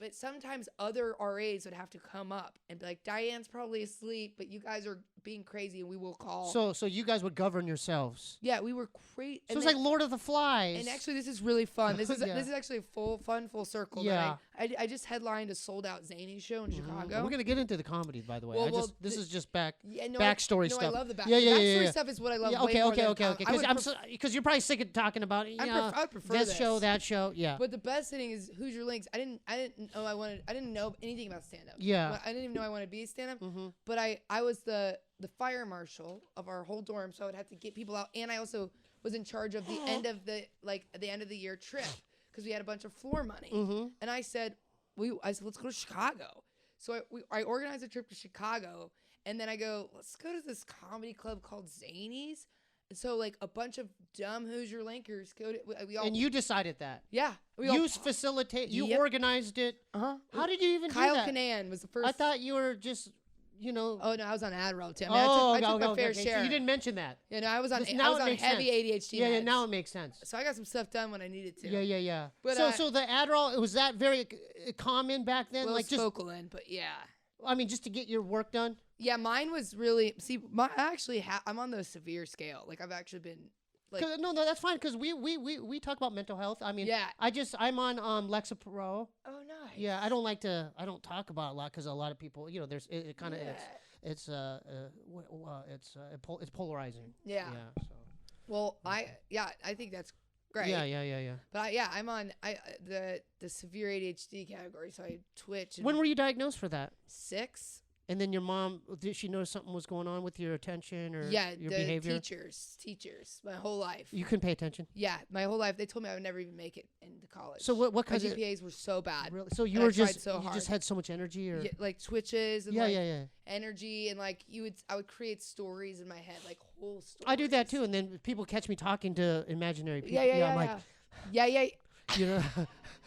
Speaker 2: but sometimes other RAs would have to come up and be like, Diane's probably asleep, but you guys are being crazy and we will call.
Speaker 1: So you guys would govern yourselves.
Speaker 2: Yeah, we were crazy.
Speaker 1: So it's like Lord of the Flies.
Speaker 2: And actually, this is really fun. This is
Speaker 1: Yeah.
Speaker 2: this is actually a full circle.
Speaker 1: Yeah.
Speaker 2: That I just headlined a sold out Zany show in Chicago.
Speaker 1: We're gonna get into the comedy, by the way.
Speaker 2: Well,
Speaker 1: this is just
Speaker 2: Yeah, no,
Speaker 1: backstory
Speaker 2: no,
Speaker 1: stuff.
Speaker 2: I love the
Speaker 1: Yeah.
Speaker 2: backstory stuff is what I love.
Speaker 1: Yeah,
Speaker 2: way
Speaker 1: okay.
Speaker 2: more than,
Speaker 1: Because you're probably sick of talking about it.
Speaker 2: I would prefer
Speaker 1: this show, that show. Yeah.
Speaker 2: But the best thing is Who's Your Links. I didn't know anything about stand up.
Speaker 1: Yeah.
Speaker 2: I didn't even know I wanted to be a stand up.
Speaker 1: Mm-hmm.
Speaker 2: But I was the fire marshal of our whole dorm, so I would have to get people out, and I also was in charge of the end of the year trip because we had a bunch of floor money.
Speaker 1: Mm-hmm. And
Speaker 2: I said let's go to Chicago. So I organized a trip to Chicago, and then I go, let's go to this comedy club called Zany's. And so like a bunch of dumb Hoosier Linkers
Speaker 1: And you decided that.
Speaker 2: Yeah.
Speaker 1: You facilitate. You
Speaker 2: Yep.
Speaker 1: organized it.
Speaker 2: Uh-huh.
Speaker 1: How did you even
Speaker 2: Kyle
Speaker 1: do that?
Speaker 2: Kanan was the first.
Speaker 1: I thought you were just,
Speaker 2: Oh no, I was on Adderall too.
Speaker 1: I
Speaker 2: I took my fair
Speaker 1: So
Speaker 2: share.
Speaker 1: you didn't mention that.
Speaker 2: Yeah, no, I was on
Speaker 1: Now it makes
Speaker 2: heavy
Speaker 1: sense.
Speaker 2: ADHD.
Speaker 1: Yeah,
Speaker 2: meds.
Speaker 1: now it makes sense.
Speaker 2: So I got some stuff done when I needed to.
Speaker 1: Yeah.
Speaker 2: But,
Speaker 1: so the Adderall, was that very common back then?
Speaker 2: Well,
Speaker 1: like
Speaker 2: it's
Speaker 1: just,
Speaker 2: Focalin, but yeah.
Speaker 1: I mean, just to get your work done.
Speaker 2: Yeah, mine was really I'm on the severe scale. Like I've actually been like
Speaker 1: No, that's fine because we talk about mental health. I mean,
Speaker 2: Yeah.
Speaker 1: I'm on Lexapro.
Speaker 2: oh nice.
Speaker 1: Yeah, I don't talk about it a lot because a lot of people, there's it kind of it's polarizing.
Speaker 2: Yeah.
Speaker 1: So.
Speaker 2: Well, I think that's great.
Speaker 1: Yeah.
Speaker 2: But I'm on the severe ADHD category, so I twitch. And
Speaker 1: When were you diagnosed for that?
Speaker 2: 6?
Speaker 1: And then your mom, did she notice something was going on with your attention or your
Speaker 2: the
Speaker 1: behavior?
Speaker 2: teachers, my whole life.
Speaker 1: You couldn't pay attention.
Speaker 2: Yeah, my whole life. They told me I would never even make it into college.
Speaker 1: So what
Speaker 2: my
Speaker 1: kinds of
Speaker 2: GPAs were so bad.
Speaker 1: really? So you
Speaker 2: And I
Speaker 1: were
Speaker 2: tried
Speaker 1: just
Speaker 2: so
Speaker 1: you just
Speaker 2: hard.
Speaker 1: had so much energy, or
Speaker 2: Yeah, like twitches and
Speaker 1: yeah.
Speaker 2: energy, and like I would create stories in my head, like whole stories.
Speaker 1: I do that too, and then people catch me talking to imaginary people.
Speaker 2: Yeah.
Speaker 1: I'm like,
Speaker 2: yeah.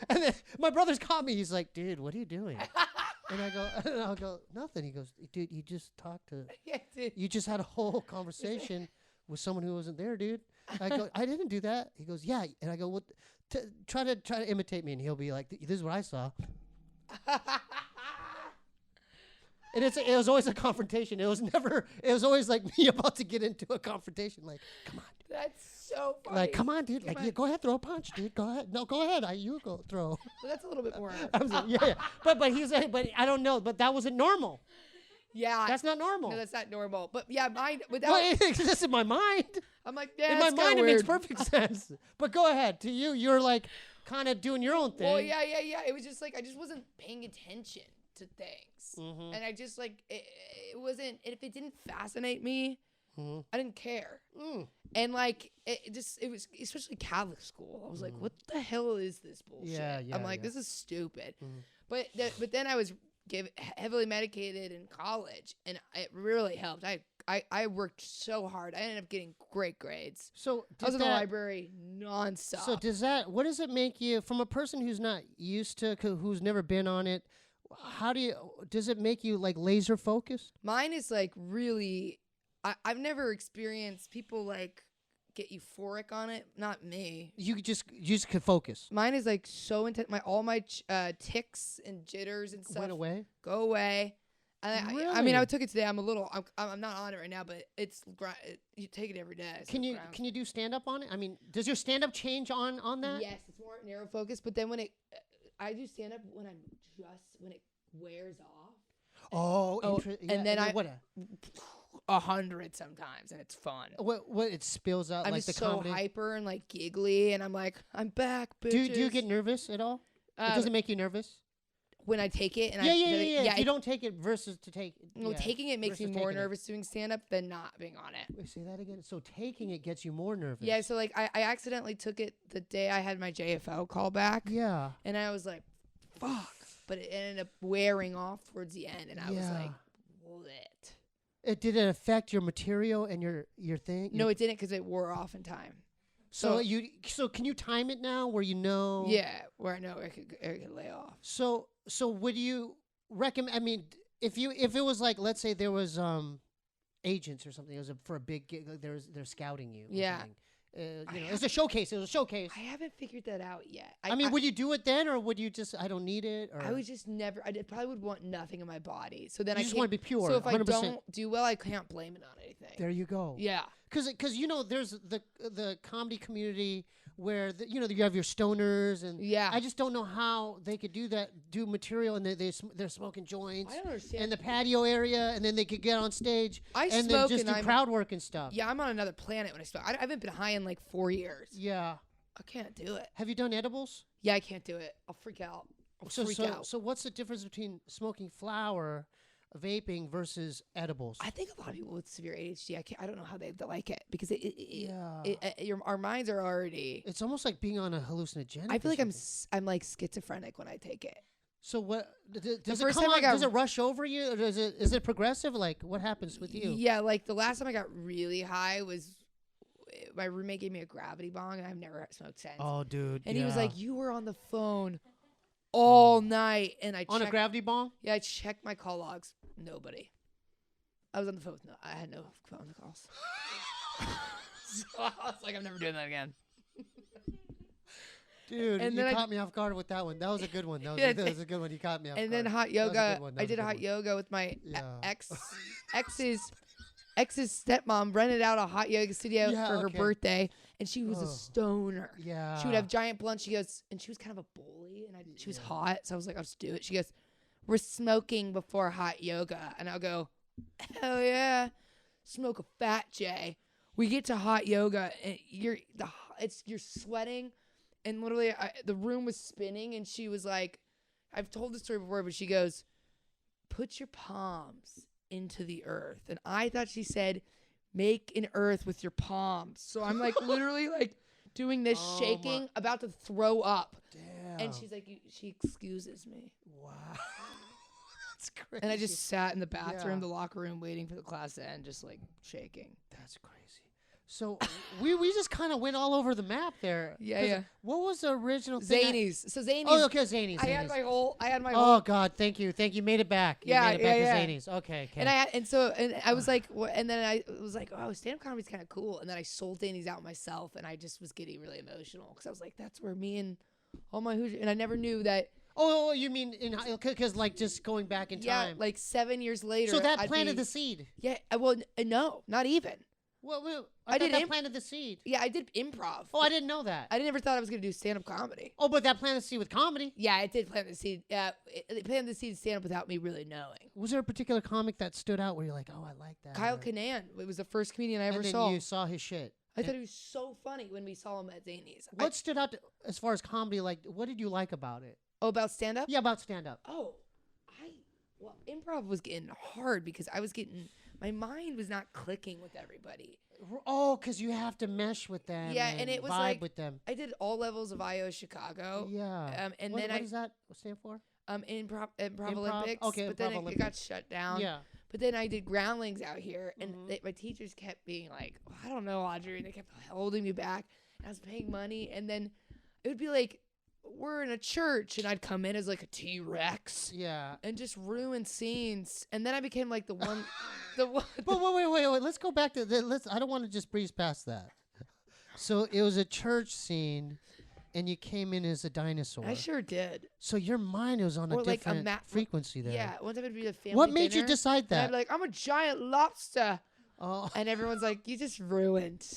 Speaker 1: and then my brother's caught me. He's like, dude, what are you doing? And I'll go, nothing. He goes, dude, you just talked to,
Speaker 2: Yeah, dude.
Speaker 1: you just had a whole conversation with someone who wasn't there, dude. I go, I didn't do that. He goes, yeah. And I go, what? Try to imitate me, and he'll be like, this is what I saw. And it was always a confrontation. It was always like me about to get into a confrontation. Like, come on, dude.
Speaker 2: That's so funny.
Speaker 1: Like, come on, dude. Like,
Speaker 2: on.
Speaker 1: yeah, go ahead, throw a punch, dude. Go ahead. No, go ahead. You go throw.
Speaker 2: Well, that's a little bit more.
Speaker 1: I was like, yeah. But he's like, but I don't know. But that wasn't normal.
Speaker 2: Yeah.
Speaker 1: That's not normal.
Speaker 2: No, that's not normal. But yeah, mine. Without,
Speaker 1: Well, it exists in my mind.
Speaker 2: I'm like, yeah.
Speaker 1: In my
Speaker 2: it's kinda
Speaker 1: mind, it makes
Speaker 2: weird.
Speaker 1: perfect sense. But go ahead. To you, you're like kind of doing your own thing.
Speaker 2: Well, yeah. It was just like I just wasn't paying attention to things,
Speaker 1: Mhm.
Speaker 2: and I just like it wasn't. If it didn't fascinate me,
Speaker 1: Mhm.
Speaker 2: I didn't care.
Speaker 1: Mm.
Speaker 2: And like it was especially Catholic school. I was like, what the hell is this bullshit?
Speaker 1: Yeah,
Speaker 2: I'm like,
Speaker 1: yeah.
Speaker 2: this is stupid.
Speaker 1: Mhm.
Speaker 2: But then I was heavily medicated in college, and it really helped. I worked so hard. I ended up getting great grades.
Speaker 1: So
Speaker 2: I was in the library nonstop.
Speaker 1: So what does it make you, from a person who's not used to, who's never been on it, does it make you like laser focused?
Speaker 2: Mine is like really, I've never experienced people like get euphoric on it. Not me.
Speaker 1: You just could focus.
Speaker 2: Mine is like so intense. All my tics and jitters and stuff
Speaker 1: Went away?
Speaker 2: go away. And I mean,
Speaker 1: Really?
Speaker 2: I took it today. I'm not on it right now, but you take it every day. So
Speaker 1: Can you do stand up on it? I mean, does your stand up change on that?
Speaker 2: Yes, it's more narrow focus. But then I do stand up when when it wears off.
Speaker 1: Oh,
Speaker 2: Oh,
Speaker 1: yeah,
Speaker 2: and then
Speaker 1: what
Speaker 2: 100 sometimes, and it's fun.
Speaker 1: What it spills out
Speaker 2: I'm
Speaker 1: like
Speaker 2: just
Speaker 1: the
Speaker 2: so
Speaker 1: comedy?
Speaker 2: hyper and like giggly, and I'm like, I'm back, bitches.
Speaker 1: Do you get nervous at all? It doesn't make you nervous?
Speaker 2: When I take it? And
Speaker 1: Yeah. If you
Speaker 2: it,
Speaker 1: don't take it versus to take it.
Speaker 2: well,
Speaker 1: yeah,
Speaker 2: taking it makes me
Speaker 1: versus
Speaker 2: more
Speaker 1: taking it.
Speaker 2: nervous doing stand-up than not being on it.
Speaker 1: Wait, say that again. So taking it gets you more nervous.
Speaker 2: Yeah, so like I accidentally took it the day I had my JFL call back.
Speaker 1: Yeah.
Speaker 2: And I was like, fuck. But it ended up wearing off towards the end, and I was like, lit.
Speaker 1: Did it affect your material and your thing?
Speaker 2: No, it didn't, because it wore off in time.
Speaker 1: So can you time it now where you know?
Speaker 2: Yeah, where I know it could lay off.
Speaker 1: So would you recommend? I mean, if it was like, let's say there was agents or something, it was for a big gig, like they're scouting you.
Speaker 2: Yeah.
Speaker 1: It was a showcase. It was a showcase.
Speaker 2: I haven't figured that out yet.
Speaker 1: I mean, would you do it then, or would you just, I don't need it? Or
Speaker 2: I would just never. Probably would want nothing in my body. So then
Speaker 1: you
Speaker 2: I
Speaker 1: just
Speaker 2: can't
Speaker 1: want to be pure.
Speaker 2: So if
Speaker 1: 100%.
Speaker 2: I don't do well, I can't blame it on anything.
Speaker 1: There you go.
Speaker 2: Yeah.
Speaker 1: Because there's the comedy community where you have your stoners and
Speaker 2: Yeah.
Speaker 1: I just don't know how they could do material and they're smoking joints.
Speaker 2: I don't understand.
Speaker 1: In the patio area, and then they could get on stage and then
Speaker 2: smoke
Speaker 1: just
Speaker 2: and
Speaker 1: do crowd work and stuff.
Speaker 2: Yeah, I'm on another planet when I smoke. I haven't been high in like 4 years.
Speaker 1: Yeah.
Speaker 2: I can't do it.
Speaker 1: Have you done edibles?
Speaker 2: Yeah, I can't do it. I'll freak out. I'll freak out.
Speaker 1: So what's the difference between smoking flower, vaping versus edibles?
Speaker 2: I think a lot of people with severe ADHD, I don't know how they like it, because our minds are already.
Speaker 1: It's almost like being on a hallucinogenic.
Speaker 2: I feel like I'm like schizophrenic when I take it.
Speaker 1: So what does it
Speaker 2: first
Speaker 1: come
Speaker 2: time I
Speaker 1: on?
Speaker 2: got-
Speaker 1: Does it rush over you? Or is it progressive? Like what happens with you?
Speaker 2: Yeah, like the last time I got really high was my roommate gave me a gravity bong, and I've never smoked since.
Speaker 1: Oh, dude.
Speaker 2: And he was like, "You were on the phone all night," and I
Speaker 1: on a
Speaker 2: checked-
Speaker 1: gravity bong.
Speaker 2: Yeah, I checked my call logs. Nobody. I was on the phone. I had no phone calls. So I was like, I'm never doing that again.
Speaker 1: Dude,
Speaker 2: And
Speaker 1: you
Speaker 2: then
Speaker 1: caught me off guard with that one. That was a good one. That was a good one. You caught me off
Speaker 2: And
Speaker 1: guard.
Speaker 2: then hot
Speaker 1: That was a
Speaker 2: yoga.
Speaker 1: good one. That
Speaker 2: I
Speaker 1: was a
Speaker 2: did
Speaker 1: good
Speaker 2: hot
Speaker 1: one.
Speaker 2: yoga with my
Speaker 1: Yeah.
Speaker 2: ex's stepmom. Rented out a hot yoga studio
Speaker 1: Yeah,
Speaker 2: for her
Speaker 1: okay.
Speaker 2: birthday, and she was a
Speaker 1: Ugh.
Speaker 2: stoner.
Speaker 1: Yeah.
Speaker 2: She would have giant blunts. She goes, and she was kind of a bully, and she was hot, so I was like, I'll just do it. She goes, "We're smoking before hot yoga," and I'll go, "Hell yeah, smoke a fat J." We get to hot yoga, and you're sweating, and literally the room was spinning, and she was like, I've told this story before, but she goes, "Put your palms into the earth," and I thought she said, "Make an earth with your palms." So I'm like literally like doing this, shaking, about to throw up.
Speaker 1: Damn.
Speaker 2: And she's like, she excuses me.
Speaker 1: Wow. That's crazy.
Speaker 2: And I just sat in the bathroom,
Speaker 1: Yeah.
Speaker 2: the locker room, waiting for the class to end, just like shaking.
Speaker 1: That's crazy. So we just kind of went all over the map there.
Speaker 2: Yeah,
Speaker 1: 'Cause
Speaker 2: yeah.
Speaker 1: What was the original thing?
Speaker 2: Zanies. So Zanies.
Speaker 1: Oh, okay, Zanies.
Speaker 2: I had my whole.
Speaker 1: Oh God, thank you. You made it back. You
Speaker 2: Yeah,
Speaker 1: made it back
Speaker 2: yeah,
Speaker 1: to
Speaker 2: yeah.
Speaker 1: Zanies. Okay.
Speaker 2: And I was like, and then I was like, oh, stand-up comedy's kind of cool. And then I sold Zanies out myself, and I just was getting really emotional because I was like, that's where me and all my Hoosiers, and I never knew that.
Speaker 1: Oh, you mean because like just going back in
Speaker 2: Yeah,
Speaker 1: time?
Speaker 2: like 7 years later.
Speaker 1: So that
Speaker 2: I'd
Speaker 1: planted
Speaker 2: be-
Speaker 1: the seed.
Speaker 2: Yeah, no, not even.
Speaker 1: Well,
Speaker 2: I
Speaker 1: I
Speaker 2: did
Speaker 1: thought that planted the seed.
Speaker 2: Yeah, I did improv.
Speaker 1: Oh, I didn't know that.
Speaker 2: I never thought I was gonna do stand-up comedy.
Speaker 1: Oh, but that planted the seed with comedy.
Speaker 2: Yeah, it did plant the seed. It planted the seed to stand up without me really knowing.
Speaker 1: Was there a particular comic that stood out where you're like, oh, I like that?
Speaker 2: Kyle
Speaker 1: or-
Speaker 2: Kanan, it was the first comedian I
Speaker 1: and
Speaker 2: ever
Speaker 1: then
Speaker 2: saw.
Speaker 1: you saw his shit.
Speaker 2: I thought he was so funny when we saw him at Zanies.
Speaker 1: What stood out as far as comedy? Like, what did you like about it?
Speaker 2: About stand up?
Speaker 1: Yeah, about stand up.
Speaker 2: Oh, improv was getting hard because my mind was not clicking with everybody.
Speaker 1: Oh, because you have to mesh with them.
Speaker 2: Yeah, and it was
Speaker 1: vibe
Speaker 2: like
Speaker 1: with them.
Speaker 2: I did all levels of IO Chicago.
Speaker 1: Yeah.
Speaker 2: And
Speaker 1: what,
Speaker 2: then
Speaker 1: what does that stand for?
Speaker 2: improv
Speaker 1: Improv?
Speaker 2: Olympics.
Speaker 1: Okay,
Speaker 2: but then
Speaker 1: Improv
Speaker 2: it got
Speaker 1: Olympics.
Speaker 2: shut down.
Speaker 1: Yeah.
Speaker 2: But then I did Groundlings out here, and
Speaker 1: Mhm.
Speaker 2: my teachers kept being like, oh, I don't know, Audrey, and they kept holding me back. And I was paying money, and then it would be like, we're in a church, and I'd come in as like a T-Rex
Speaker 1: Yeah.
Speaker 2: and just ruin scenes. And then I became like the one, the one.
Speaker 1: But wait. Let's go back to I don't want to just breeze past that. So it was a church scene, and you came in as a dinosaur.
Speaker 2: I sure did.
Speaker 1: So your mind was on
Speaker 2: Or
Speaker 1: a
Speaker 2: like a
Speaker 1: different frequency there.
Speaker 2: Yeah, one time it'd be a family
Speaker 1: What made you
Speaker 2: dinner,
Speaker 1: decide
Speaker 2: and
Speaker 1: that?
Speaker 2: I'd be like, I'm a giant lobster.
Speaker 1: Oh.
Speaker 2: And everyone's like, you just ruined.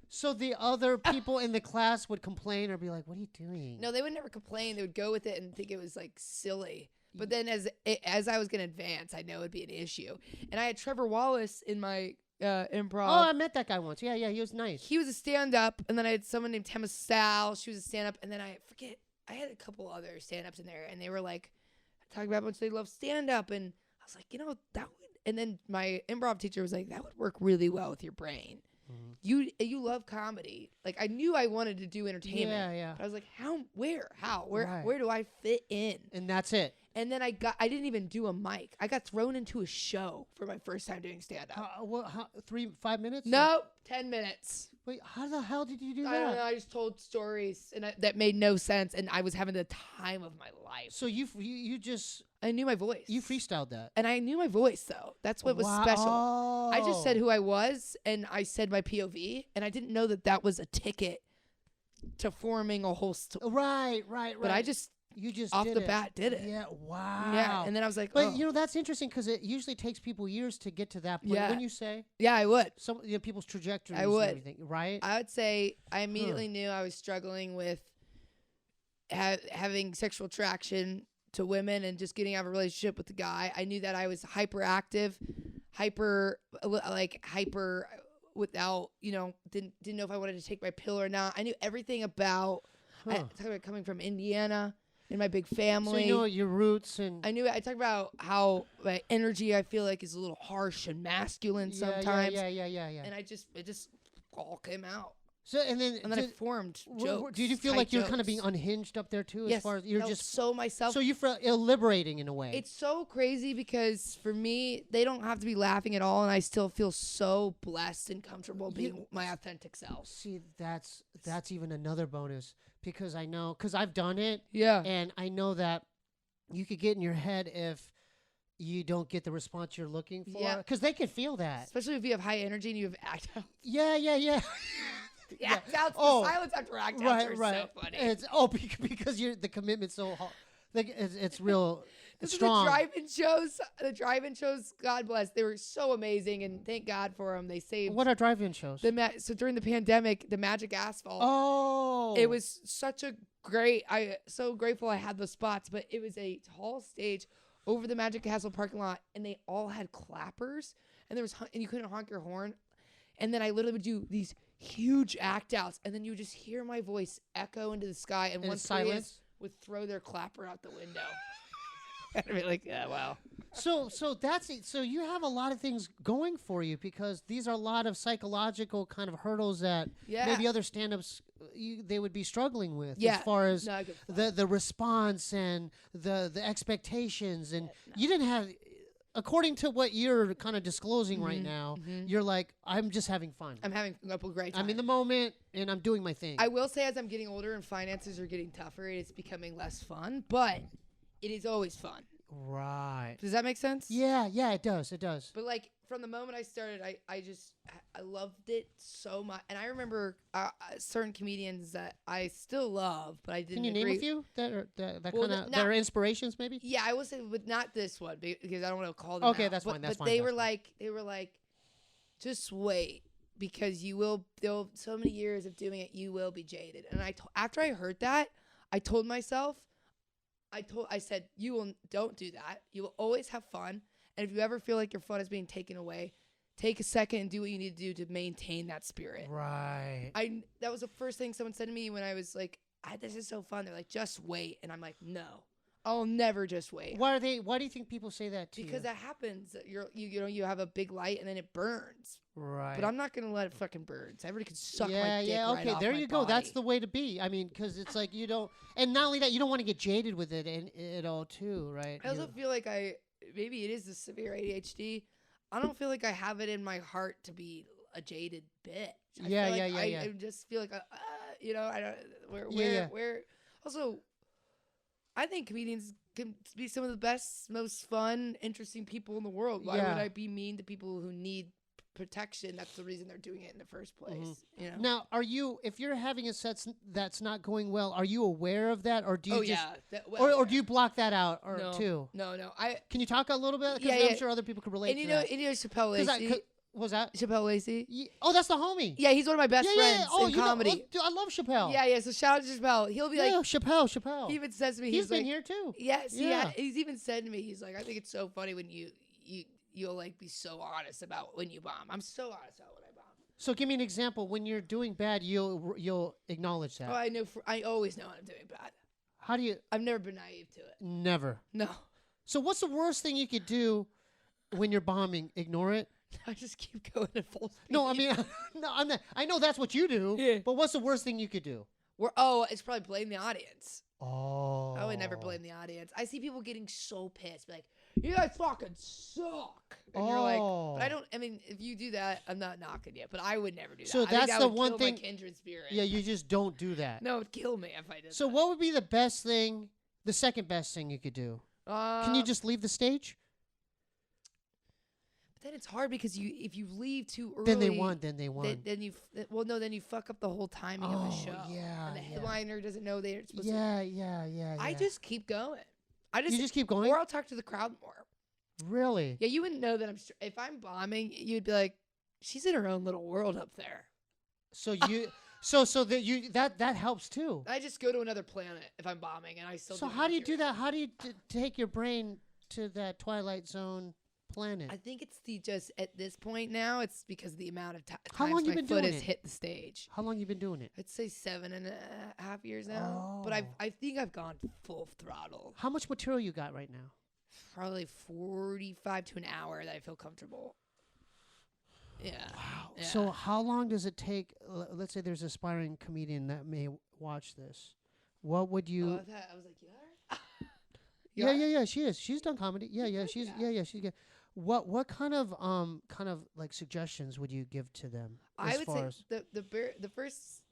Speaker 1: So the other people in the class would complain or be like, "What are you doing?"
Speaker 2: No, they would never complain. They would go with it and think it was like silly. But then as I was gonna advance, I know it'd be an issue. And I had Trevor Wallace in my improv.
Speaker 1: Oh, I met that guy once. Yeah, he was nice.
Speaker 2: He was a stand-up, and then I had someone named Tema Sal. She was a stand-up, and then I had a couple other stand-ups in there, and they were like talking about how much they love stand-up, and I was like, that would. And then my improv teacher was like, that would work really well with your brain. Mm-hmm. You love comedy. Like, I knew I wanted to do entertainment. Yeah. But I was like, where do I fit in?
Speaker 1: And that's it.
Speaker 2: And then I didn't even do a mic. I got thrown into a show for my first time doing stand-up.
Speaker 1: 5 minutes?
Speaker 2: No, 10 minutes.
Speaker 1: Wait, how the hell did you do that?
Speaker 2: I don't know. I just told stories, and that made no sense, and I was having the time of my life.
Speaker 1: So you just...
Speaker 2: I knew my voice.
Speaker 1: You freestyled that.
Speaker 2: And I knew my voice, though. That's what was special.
Speaker 1: Oh.
Speaker 2: I just said who I was, and I said my POV, and I didn't know that was a ticket to forming a whole story.
Speaker 1: Right.
Speaker 2: But I just... You just off the bat did it.
Speaker 1: Yeah, wow.
Speaker 2: Yeah, and then I was like,
Speaker 1: but that's interesting because it usually takes people years to get to that point.
Speaker 2: Yeah.
Speaker 1: Wouldn't you say?
Speaker 2: Yeah, I would.
Speaker 1: Some people's trajectories
Speaker 2: I would.
Speaker 1: And everything, right?
Speaker 2: I would say I immediately knew I was struggling with having sexual attraction to women and just getting out of a relationship with the guy. I knew that I was hyperactive, hyper without, didn't know if I wanted to take my pill or not. I knew everything about I talked about coming from Indiana. In my big family.
Speaker 1: So you know your roots and...
Speaker 2: I talked about how my energy I feel like is a little harsh and masculine sometimes.
Speaker 1: Yeah.
Speaker 2: And it just all came out.
Speaker 1: So and then
Speaker 2: I formed jokes.
Speaker 1: Did you feel like you're kind of being unhinged up there too?
Speaker 2: Yes,
Speaker 1: as far as you're just
Speaker 2: so myself.
Speaker 1: So you feel liberating in a way.
Speaker 2: It's so crazy because for me, they don't have to be laughing at all, and I still feel so blessed and comfortable being my authentic self.
Speaker 1: See, that's even another bonus because I know because I've done it.
Speaker 2: Yeah,
Speaker 1: and I know that you could get in your head if you don't get the response you're looking for. Yeah, because they can feel that,
Speaker 2: especially if you have high energy and you have act outs.
Speaker 1: Yeah.
Speaker 2: Yeah, the silence after act outs are so funny.
Speaker 1: It's because the commitment's so hard. Like it's real. It's strong.
Speaker 2: The drive-in shows, God bless, they were so amazing, and thank God for them. They saved.
Speaker 1: What are drive-in shows?
Speaker 2: So during the pandemic, the Magic Asphalt.
Speaker 1: Oh,
Speaker 2: it was such a great. So grateful I had those spots, but it was a tall stage over the Magic Castle parking lot, and they all had clappers, and and you couldn't honk your horn, and then I literally would do these huge act outs, and then you would just hear my voice echo into the sky, and one silence would throw their clapper out the window. I'd be like, yeah, wow.
Speaker 1: So that's it. So you have a lot of things going for you because these are a lot of psychological kind of hurdles that maybe other stand-ups they would be struggling with as far as the response and the expectations, and you didn't have. According to what you're kind of disclosing right now, you're like, I'm just having fun.
Speaker 2: I'm having a great time.
Speaker 1: I'm in the moment, and I'm doing my thing.
Speaker 2: I will say as I'm getting older and finances are getting tougher, it's becoming less fun, but it is always fun.
Speaker 1: Right.
Speaker 2: Does that make sense?
Speaker 1: Yeah, it does.
Speaker 2: But like from the moment I started, I loved it so much. And I remember certain comedians that I still love, but I didn't
Speaker 1: Can you
Speaker 2: agree.
Speaker 1: name a few that are inspirations maybe?
Speaker 2: Yeah, I will say, but not this one because I don't want to call them
Speaker 1: Okay,
Speaker 2: out.
Speaker 1: that's fine.
Speaker 2: But they were like, just wait because there'll so many years of doing it, you will be jaded. And after I heard that, I told myself, I said, don't do that. You will always have fun. And if you ever feel like your fun is being taken away, take a second and do what you need to do to maintain that spirit.
Speaker 1: Right.
Speaker 2: That was the first thing someone said to me when I was like, this is so fun. They're like, just wait. And I'm like, no, I'll never just wait.
Speaker 1: Why do you think people say that to you?
Speaker 2: Because that happens. You have a big light and then it burns.
Speaker 1: Right.
Speaker 2: But I'm not going to let it fucking burn. Everybody can suck my dick
Speaker 1: okay,
Speaker 2: right off
Speaker 1: there
Speaker 2: my
Speaker 1: you go.
Speaker 2: body.
Speaker 1: That's the way to be. I mean, because it's like you don't, and not only that, you don't want to get jaded with it and it all too, right?
Speaker 2: I also feel like maybe it is the severe ADHD. I don't feel like I have it in my heart to be a jaded bitch. I just feel like I don't. Where also, I think comedians can be some of the best, most fun, interesting people in the world. Why would I be mean to people who need protection? That's the reason they're doing it in the first place. You know?
Speaker 1: Now, if you're having a set that's not going well, are you aware of that, or do you or do you block that out, too?
Speaker 2: No.
Speaker 1: Can you talk a little bit? Because I'm sure other people can relate to that.
Speaker 2: And you know Chappelle Lacey.
Speaker 1: What was that?
Speaker 2: Chappelle Lacey.
Speaker 1: Oh, that's the homie.
Speaker 2: Yeah, he's one of my best friends in comedy.
Speaker 1: Dude, I love Chappelle.
Speaker 2: Yeah. So shout out to Chappelle. He'll be like,
Speaker 1: Chappelle.
Speaker 2: He even says to me,
Speaker 1: he's been
Speaker 2: like,
Speaker 1: here too.
Speaker 2: Yes, he's even said to me, he's like, I think it's so funny when you you'll like be so honest about when you bomb. I'm so honest about when I bomb.
Speaker 1: So give me an example. When you're doing bad, you'll acknowledge that.
Speaker 2: Oh, I know. I always know when I'm doing bad.
Speaker 1: How do you?
Speaker 2: I've never been naive to it.
Speaker 1: Never.
Speaker 2: No.
Speaker 1: So what's the worst thing you could do when you're bombing? Ignore it?
Speaker 2: I just keep going at full speed.
Speaker 1: No, I mean, no, I'm not, I know that's what you do.
Speaker 2: Yeah.
Speaker 1: But what's the worst thing you could do?
Speaker 2: It's probably blame the audience.
Speaker 1: Oh.
Speaker 2: I would never blame the audience. I see people getting so pissed, like, you guys fucking suck. And you're like, but I don't, I mean, if you do that, I'm not knocking you, but I would never do that.
Speaker 1: So
Speaker 2: I think
Speaker 1: that's
Speaker 2: that
Speaker 1: the
Speaker 2: would
Speaker 1: one
Speaker 2: kill
Speaker 1: thing.
Speaker 2: My kindred spirit.
Speaker 1: Yeah, you just don't do that.
Speaker 2: No, it would kill me if I did
Speaker 1: So
Speaker 2: that.
Speaker 1: what would be the best thing, the second best thing you could do? Can you just leave the stage?
Speaker 2: But then it's hard because if you leave too early.
Speaker 1: Then they won.
Speaker 2: Then you fuck up the whole timing of the show.
Speaker 1: Yeah.
Speaker 2: And the headliner doesn't know they're supposed to.
Speaker 1: Yeah.
Speaker 2: I just keep going.
Speaker 1: You just keep going?
Speaker 2: Or I'll talk to the crowd more.
Speaker 1: Really?
Speaker 2: Yeah, you wouldn't know that if I'm bombing, you'd be like, she's in her own little world up there.
Speaker 1: So you, that helps too.
Speaker 2: I just go to another planet if I'm bombing, and I still.
Speaker 1: So how do you do that? How do you take your brain to that Twilight Zone planet?
Speaker 2: I think it's just at this point now. It's because of the amount of
Speaker 1: How long
Speaker 2: times
Speaker 1: you
Speaker 2: my
Speaker 1: been
Speaker 2: foot
Speaker 1: doing
Speaker 2: has
Speaker 1: it?
Speaker 2: hit the stage.
Speaker 1: How long you been doing it?
Speaker 2: I'd say 7.5 years now. But
Speaker 1: Oh.
Speaker 2: I think I've gone full throttle.
Speaker 1: How much material you got right now?
Speaker 2: Probably 45 to an hour that I feel comfortable. Yeah.
Speaker 1: Wow.
Speaker 2: Yeah.
Speaker 1: So how long does it take? Let's say there's an aspiring comedian that may watch this. What would you?
Speaker 2: I was like, you are?
Speaker 1: Yeah. She is. She's done comedy. Yeah. She's good. What kind of like suggestions would you give to them?
Speaker 2: I would say the first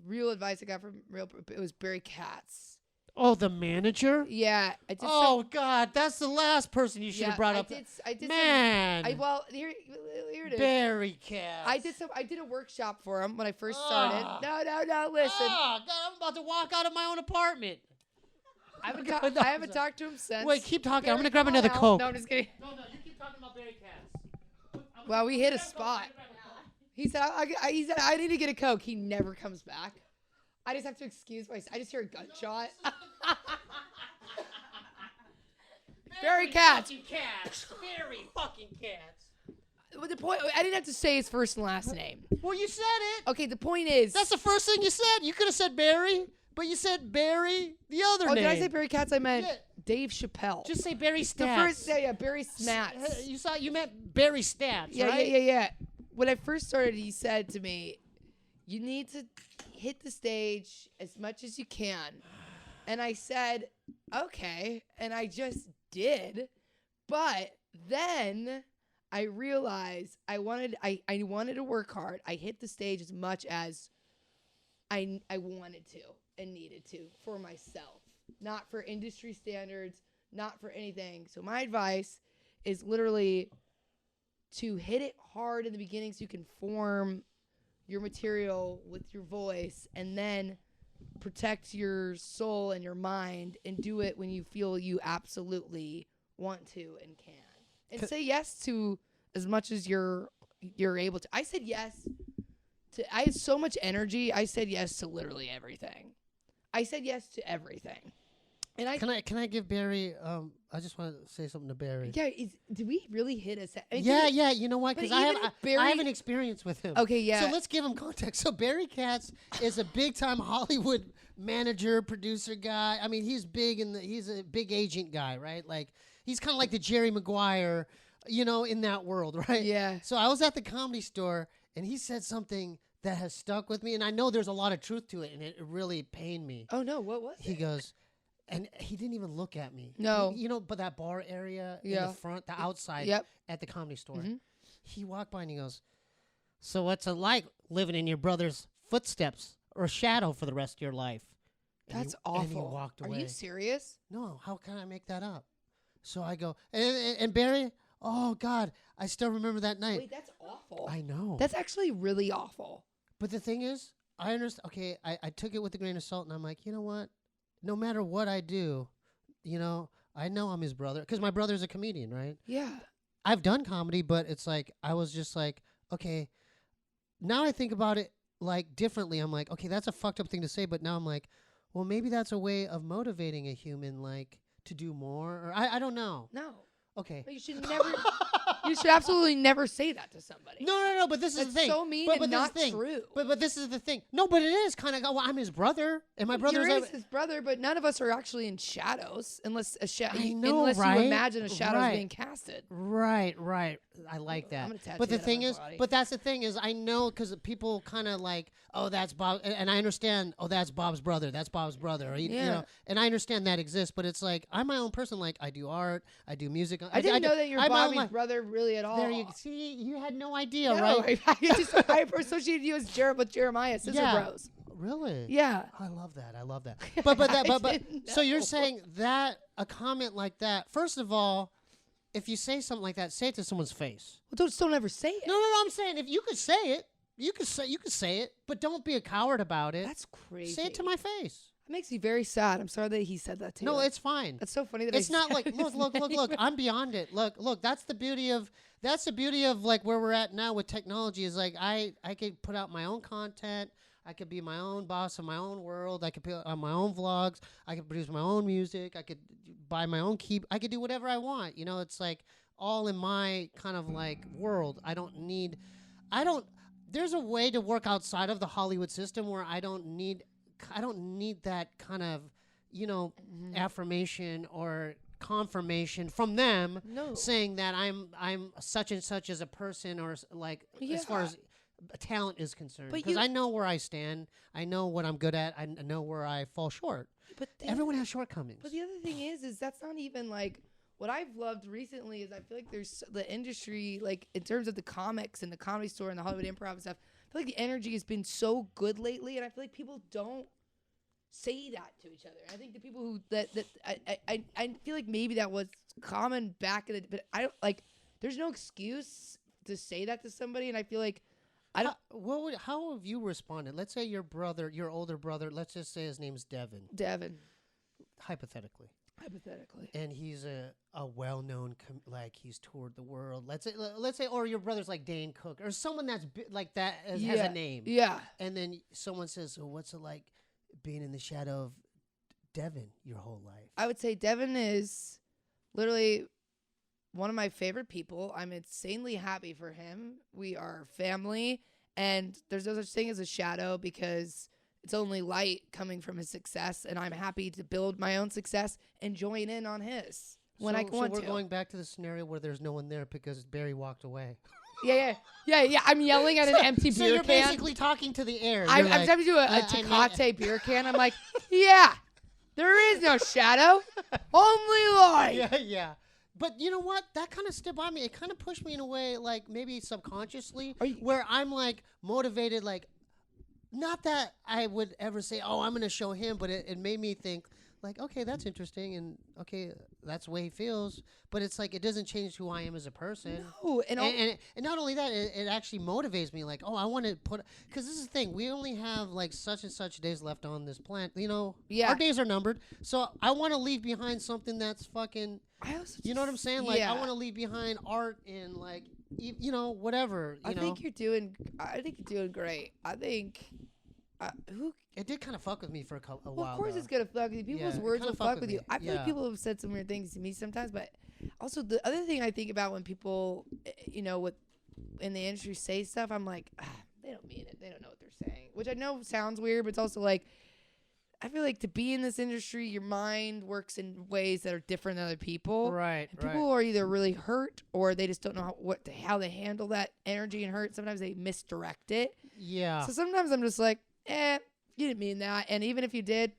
Speaker 2: real advice I got from it was Barry Katz.
Speaker 1: Oh, the manager?
Speaker 2: Yeah, I did.
Speaker 1: Oh God, that's the last person you should have brought up.
Speaker 2: I did.
Speaker 1: Man.
Speaker 2: Here it is.
Speaker 1: Barry Katz.
Speaker 2: I did a workshop for him when I first started. No, listen.
Speaker 1: Oh God, I'm about to walk out of my own apartment.
Speaker 2: I haven't talked to him since.
Speaker 1: Wait, keep talking.
Speaker 2: Barry,
Speaker 1: I'm gonna grab
Speaker 2: come
Speaker 1: another
Speaker 2: on out.
Speaker 1: Coke.
Speaker 2: No, I'm just kidding.
Speaker 1: No, you keep talking about Barry Katz.
Speaker 2: Well, we hit a spot. He said, I need to get a Coke. He never comes back. I just have to excuse myself. I just hear a gunshot. Barry Katz.
Speaker 1: Barry fucking Katz.
Speaker 2: But the point, I didn't have to say his first and last name.
Speaker 1: Well, you said it.
Speaker 2: Okay, the point is.
Speaker 1: That's the first thing you said. You could have said Barry, but you said Barry, the other name.
Speaker 2: Did I say Barry Katz? I meant Dave Chappelle.
Speaker 1: Just say Barry Stats.
Speaker 2: The first, Barry Snats.
Speaker 1: You meant Barry Stats,
Speaker 2: yeah,
Speaker 1: right?
Speaker 2: Yeah. When I first started, he said to me, you need to hit the stage as much as you can. And I said, okay. And I just did. But then I realized I wanted to work hard. I hit the stage as much as I wanted to and needed to for myself. Not for industry standards, not for anything. So my advice is literally to hit it hard in the beginning so you can form your material with your voice, and then protect your soul and your mind and do it when you feel you absolutely want to and can. And say yes to as much as you're able to. I said yes to, I had so much energy. I said yes to literally everything. I said yes to everything. And
Speaker 1: Can I give Barry? I just want to say something to Barry.
Speaker 2: Yeah, did we really hit a set?
Speaker 1: Yeah. You know what? Because I have an experience with him.
Speaker 2: Okay, yeah.
Speaker 1: So let's give him context. So Barry Katz is a big time Hollywood manager, producer guy. I mean, he's big he's a big agent guy, right? Like he's kind of like the Jerry Maguire, in that world, right?
Speaker 2: Yeah.
Speaker 1: So I was at the Comedy Store and he said something that has stuck with me, and I know there's a lot of truth to it, and it really pained me.
Speaker 2: Oh no, what was it?
Speaker 1: He goes. And he didn't even look at me.
Speaker 2: No.
Speaker 1: But that bar area in the front, the outside at the Comedy Store. Mm-hmm. He walked by and he goes, so what's it like living in your brother's footsteps or shadow for the rest of your life?
Speaker 2: That's awful.
Speaker 1: And he walked away.
Speaker 2: Are you serious?
Speaker 1: No, how can I make that up? So I go, and Barry, oh God, I still remember that night.
Speaker 2: Wait, that's awful.
Speaker 1: I know.
Speaker 2: That's actually really awful.
Speaker 1: But the thing is, I understand. Okay, I took it with a grain of salt, and I'm like, you know what? No matter what I do, I know I'm his brother because my brother's a comedian, right?
Speaker 2: Yeah.
Speaker 1: I've done comedy, but it's like, I was just like, okay, now I think about it like differently. I'm like, okay, that's a fucked up thing to say, but now I'm like, well, maybe that's a way of motivating a human, like, to do more, or I don't know.
Speaker 2: No.
Speaker 1: Okay.
Speaker 2: You should never. You should absolutely never say that to somebody.
Speaker 1: No. But this is
Speaker 2: That's
Speaker 1: the thing.
Speaker 2: so mean
Speaker 1: but
Speaker 2: and
Speaker 1: this is
Speaker 2: not
Speaker 1: the thing.
Speaker 2: true.
Speaker 1: But this is the thing. No, but it is kind of. Well, I'm his brother, and my brother's.
Speaker 2: You're his brother, but none of us are actually in shadows unless
Speaker 1: know, right?
Speaker 2: you imagine a shadow
Speaker 1: Right.
Speaker 2: being casted.
Speaker 1: Right. I like that.
Speaker 2: I'm gonna tattoo
Speaker 1: But the
Speaker 2: that on
Speaker 1: thing
Speaker 2: my
Speaker 1: is,
Speaker 2: body.
Speaker 1: but that's the thing is, I know because people kind of like, oh, that's Bob, and I understand. Oh, that's Bob's brother. That's Bob's brother. Or, you
Speaker 2: Yeah.
Speaker 1: know, and I understand that exists. But it's like I'm my own person. Like I do art. I do music.
Speaker 2: I didn't know
Speaker 1: do-
Speaker 2: that you're
Speaker 1: I'm my own,
Speaker 2: Bobby's
Speaker 1: like-
Speaker 2: brother really at all.
Speaker 1: There you see. You had no idea,
Speaker 2: No,
Speaker 1: right?
Speaker 2: I associated you as with Jeremiah, sister bros.
Speaker 1: Really?
Speaker 2: Yeah.
Speaker 1: I love that. I love that. But
Speaker 2: didn't
Speaker 1: so you're
Speaker 2: know.
Speaker 1: saying that a comment like that. First of all, if you say something like that, say it to someone's face.
Speaker 2: Well, don't ever say it.
Speaker 1: No. I'm saying if you could say it, you could say it, but don't be a coward about it.
Speaker 2: That's crazy.
Speaker 1: Say it to my face.
Speaker 2: It makes me very sad. I'm sorry that he said that to you.
Speaker 1: No, it's fine.
Speaker 2: That's so funny that
Speaker 1: It's
Speaker 2: I
Speaker 1: not
Speaker 2: said
Speaker 1: like look. I'm beyond it. Look. That's the beauty of like where we're at now with technology. Is like I could put out my own content. I could be my own boss of my own world. I could put on my own vlogs. I could produce my own music. I could buy my own key. I could do whatever I want. You know, it's like all in my kind of like world. There's a way to work outside of the Hollywood system where I don't need that kind of, you know, affirmation or confirmation from them saying that I'm such and such as a person or like as far as talent is concerned, because I know where I stand. I know what I'm good at. I know where I fall short.
Speaker 2: But
Speaker 1: everyone has shortcomings.
Speaker 2: But the other thing is that's not even like what I've loved recently is I feel like there's the industry, like in terms of the comics and the Comedy Store and the Hollywood Improv and stuff. I feel like the energy has been so good lately, and I feel like people don't say that to each other. I think the people who I feel like maybe that was common back in the, but I don't like. There's no excuse to say that to somebody, and I feel like.
Speaker 1: How have you responded? Let's say your older brother, let's just say his name's Devin. Hypothetically. And he's a well-known, like he's toured the world. Let's say, or your brother's like Dane Cook or someone that's like that has a name.
Speaker 2: Yeah.
Speaker 1: And then someone says, so what's it like being in the shadow of Devin your whole life?
Speaker 2: I would say Devin is literally one of my favorite people. I'm insanely happy for him. We are family, and there's no such thing as a shadow because it's only light coming from his success, and I'm happy to build my own success and join in on his when I want to.
Speaker 1: So we're going back to the scenario where there's no one there because Barry walked away.
Speaker 2: Yeah. I'm yelling at an empty beer can.
Speaker 1: So you're basically talking to the air.
Speaker 2: I'm talking to a Tecate beer can. I'm like, yeah, there is no shadow, only light.
Speaker 1: Yeah. But you know what? That kind of stood by me. It kind of pushed me in a way, like maybe subconsciously, where I'm like motivated, like not that I would ever say, oh, I'm going to show him, but it made me think like, okay, that's interesting. And okay, that's the way he feels. But it's like, it doesn't change who I am as a person.
Speaker 2: No.
Speaker 1: And not only that, it actually motivates me like, oh, I want to because this is the thing. We only have like such and such days left on this planet. You know, our days are numbered. So I want to leave behind something that's fucking, you know what I'm saying? Like, I want to leave behind art and like, you know, whatever.
Speaker 2: I think you're doing great. I think,
Speaker 1: it did kind of fuck with me for a while.
Speaker 2: Well, of course, it's gonna fuck with you. People's words will fuck with you. I feel like people have said some weird things to me sometimes, but also the other thing I think about when people, you know, in the industry say stuff, I'm like, they don't mean it. They don't know what they're saying, which I know sounds weird, but it's also like, I feel like to be in this industry, your mind works in ways that are different than other people.
Speaker 1: Right.
Speaker 2: And people are either really hurt or they just don't know how they handle that energy and hurt. Sometimes they misdirect it.
Speaker 1: Yeah.
Speaker 2: So sometimes I'm just like, you didn't mean that. And even if you did,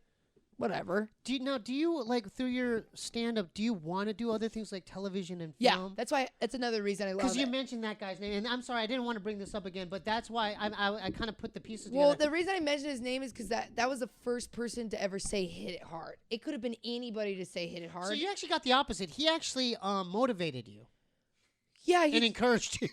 Speaker 2: whatever.
Speaker 1: Do you like through your stand-up, do you want to do other things like television and film?
Speaker 2: Yeah, that's another reason I love it.
Speaker 1: Because you mentioned that guy's name, and I'm sorry, I didn't want to bring this up again, but that's why I kind of put the pieces together.
Speaker 2: Well, the reason I mentioned his name is because that was the first person to ever say hit it hard. It could have been anybody to say hit it hard.
Speaker 1: So you actually got the opposite. He actually motivated you.
Speaker 2: Yeah.
Speaker 1: And encouraged you.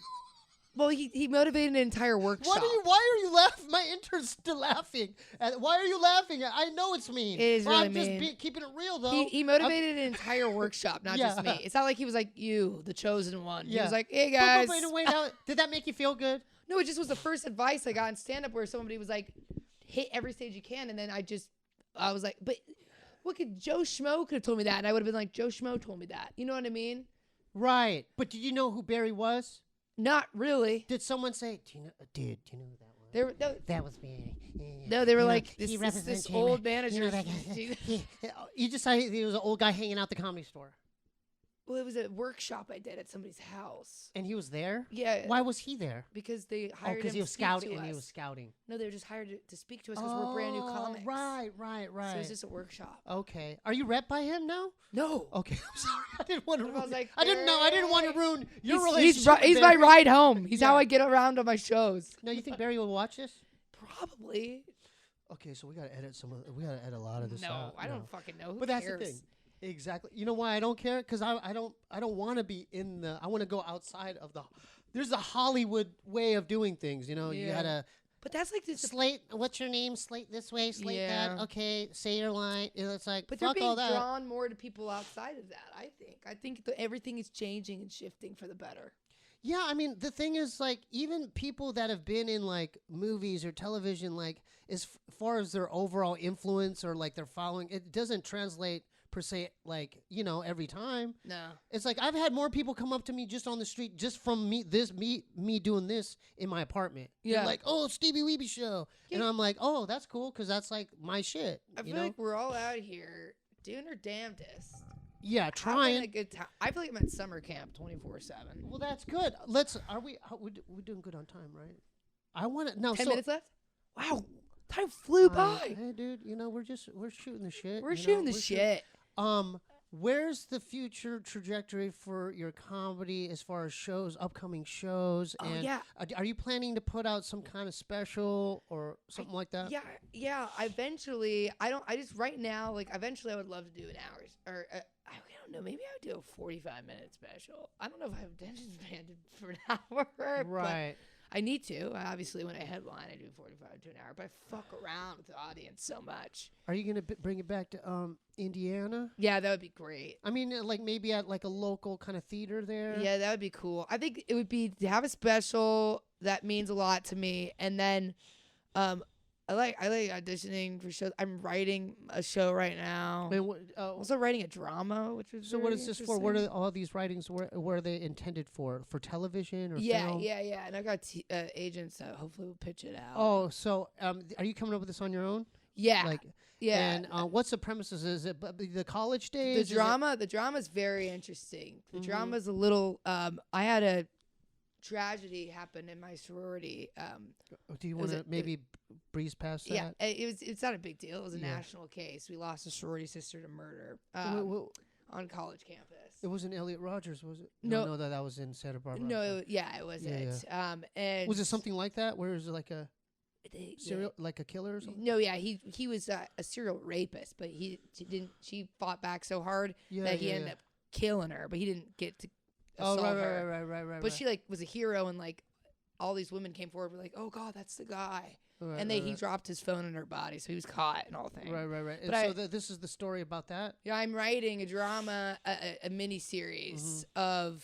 Speaker 2: Well, he motivated an entire workshop.
Speaker 1: Why are you laughing? My intern's still laughing. Why are you laughing? I know it's mean.
Speaker 2: It is really
Speaker 1: I'm
Speaker 2: mean.
Speaker 1: just keeping it real, though.
Speaker 2: He motivated an entire workshop, not just me. It's not like he was like, you, the chosen one.
Speaker 1: Yeah.
Speaker 2: He was like, hey, guys.
Speaker 1: But in a way, did that make you feel good?
Speaker 2: No, it just was the first advice I got in stand-up where somebody was like, hit every stage you can. And then I was like, but what could Joe Schmo could have told me that? And I would have been like, Joe Schmo told me that. You know what I mean?
Speaker 1: Right. But did you know who Barry was?
Speaker 2: Not really.
Speaker 1: Did someone say, do you know who that was?
Speaker 2: They were no,
Speaker 1: That was Barry.
Speaker 2: no, they were
Speaker 1: You know,
Speaker 2: like
Speaker 1: he
Speaker 2: this
Speaker 1: represents
Speaker 2: old
Speaker 1: Jamie.
Speaker 2: manager.
Speaker 1: You know that guy. You just saw he was an old guy hanging out the Comedy Store.
Speaker 2: Well, it was a workshop I did at somebody's house.
Speaker 1: And he was there?
Speaker 2: Yeah.
Speaker 1: Why was he there?
Speaker 2: Because they
Speaker 1: Oh,
Speaker 2: hired him
Speaker 1: because he
Speaker 2: to
Speaker 1: was
Speaker 2: speak
Speaker 1: scouting.
Speaker 2: to
Speaker 1: And he
Speaker 2: us.
Speaker 1: was scouting.
Speaker 2: No, they were just hired to speak to us because we're brand new comics.
Speaker 1: Right.
Speaker 2: So it was just a workshop.
Speaker 1: Okay. Are you rep by him now?
Speaker 2: No.
Speaker 1: Okay. I'm sorry. I didn't want to ruin.
Speaker 2: I was like,
Speaker 1: I didn't know. I didn't want to ruin your
Speaker 2: He's,
Speaker 1: relationship.
Speaker 2: he's
Speaker 1: with
Speaker 2: my
Speaker 1: Barry.
Speaker 2: ride home. He's how
Speaker 1: Yeah.
Speaker 2: I get around on my shows.
Speaker 1: No, you think Barry will watch this?
Speaker 2: Probably.
Speaker 1: Okay, so we gotta edit we gotta edit a lot of this out.
Speaker 2: No, I don't fucking know. Who
Speaker 1: But that's
Speaker 2: cares?
Speaker 1: the thing. Exactly. You know why I don't care? Because I don't want to be in the. I want to go outside of the. There's a Hollywood way of doing things. You know, you
Speaker 2: Yeah.
Speaker 1: gotta
Speaker 2: But that's like this.
Speaker 1: slate. What's your name? Slate this way. Slate that.
Speaker 2: Yeah.
Speaker 1: Okay, say your line. You know, it's like
Speaker 2: But they're
Speaker 1: fuck
Speaker 2: being
Speaker 1: all that.
Speaker 2: drawn more to people outside of that. I think everything is changing and shifting for the better.
Speaker 1: Yeah, I mean, the thing is, like, even people that have been in, like, movies or television, like, as far as their overall influence or, like, their following, it doesn't translate, per se, like, you know, every time.
Speaker 2: No.
Speaker 1: It's like, I've had more people come up to me just on the street, just from me doing this in my apartment. They're
Speaker 2: Yeah.
Speaker 1: like, oh, Steebee Weebee Show. And
Speaker 2: Yeah.
Speaker 1: I'm like, oh, that's cool, because that's, like, my shit.
Speaker 2: I
Speaker 1: you
Speaker 2: feel
Speaker 1: know?
Speaker 2: like we're all out here doing our damnedest.
Speaker 1: Yeah,
Speaker 2: Having a
Speaker 1: trying.
Speaker 2: good time. I feel like I'm at summer camp 24/7.
Speaker 1: Well, that's good. We're doing good on time, right? I want to, no,
Speaker 2: 10
Speaker 1: so.
Speaker 2: minutes left? Wow. Time flew by.
Speaker 1: Hey, dude, you know, we're shooting the shit.
Speaker 2: We're
Speaker 1: you know,
Speaker 2: shooting the
Speaker 1: we're
Speaker 2: shit.
Speaker 1: Where's the future trajectory for your comedy as far as shows, upcoming shows?
Speaker 2: Oh,
Speaker 1: And
Speaker 2: yeah.
Speaker 1: Are you planning to put out some kind of special or something like that?
Speaker 2: Yeah. Eventually, right now, like, eventually I would love to do an hour. Or, I don't know, maybe I would do a 45-minute special. I don't know if I have attention span for an hour.
Speaker 1: Right.
Speaker 2: But I need to. Obviously, when I headline, I do 45 to an hour. But I fuck around with the audience so much.
Speaker 1: Are you going to bring it back to Indiana?
Speaker 2: Yeah, that would be great.
Speaker 1: I mean, like maybe at like a local kind of theater there?
Speaker 2: Yeah, that would be cool. I think it would be to have a special that means a lot to me. And then I like auditioning for shows. I'm writing a show right now.
Speaker 1: And
Speaker 2: Also writing a drama, which is
Speaker 1: so what is this for? What
Speaker 2: interesting.
Speaker 1: are all these writings? Where are they intended for? For television or
Speaker 2: Yeah.
Speaker 1: film?
Speaker 2: And I got agents that hopefully will pitch it out.
Speaker 1: Oh, so are you coming up with this on your own?
Speaker 2: yeah,
Speaker 1: Like,
Speaker 2: yeah.
Speaker 1: And what's the premises? Is it the college days?
Speaker 2: The
Speaker 1: Is it-
Speaker 2: drama. The drama is very interesting. The
Speaker 1: Mhm.
Speaker 2: drama's a little. I had a tragedy happen in my sorority.
Speaker 1: Do you
Speaker 2: was
Speaker 1: want to
Speaker 2: a-
Speaker 1: maybe breeze past that?
Speaker 2: Yeah, it's not a big deal. It was a
Speaker 1: Yeah.
Speaker 2: national case. We lost a sorority sister to murder
Speaker 1: Well,
Speaker 2: on college campus.
Speaker 1: it wasn't Elliot Rogers, was it?
Speaker 2: No.
Speaker 1: that was in Santa Barbara.
Speaker 2: No, it wasn't. And
Speaker 1: Was it something like that? Where is it like a
Speaker 2: they-
Speaker 1: serial, like a killer or something?
Speaker 2: No, yeah, he was a serial rapist, but she fought back so hard that he ended up killing her, but he didn't get to
Speaker 1: Oh,
Speaker 2: assault
Speaker 1: right,
Speaker 2: her.
Speaker 1: right.
Speaker 2: But she like was a hero, and like all these women came forward, were like, "Oh God, that's the guy." And then he dropped his phone in her body, so he was caught and all things.
Speaker 1: Right. And
Speaker 2: But
Speaker 1: so this is the story about that.
Speaker 2: Yeah, I'm writing a drama, a mini series of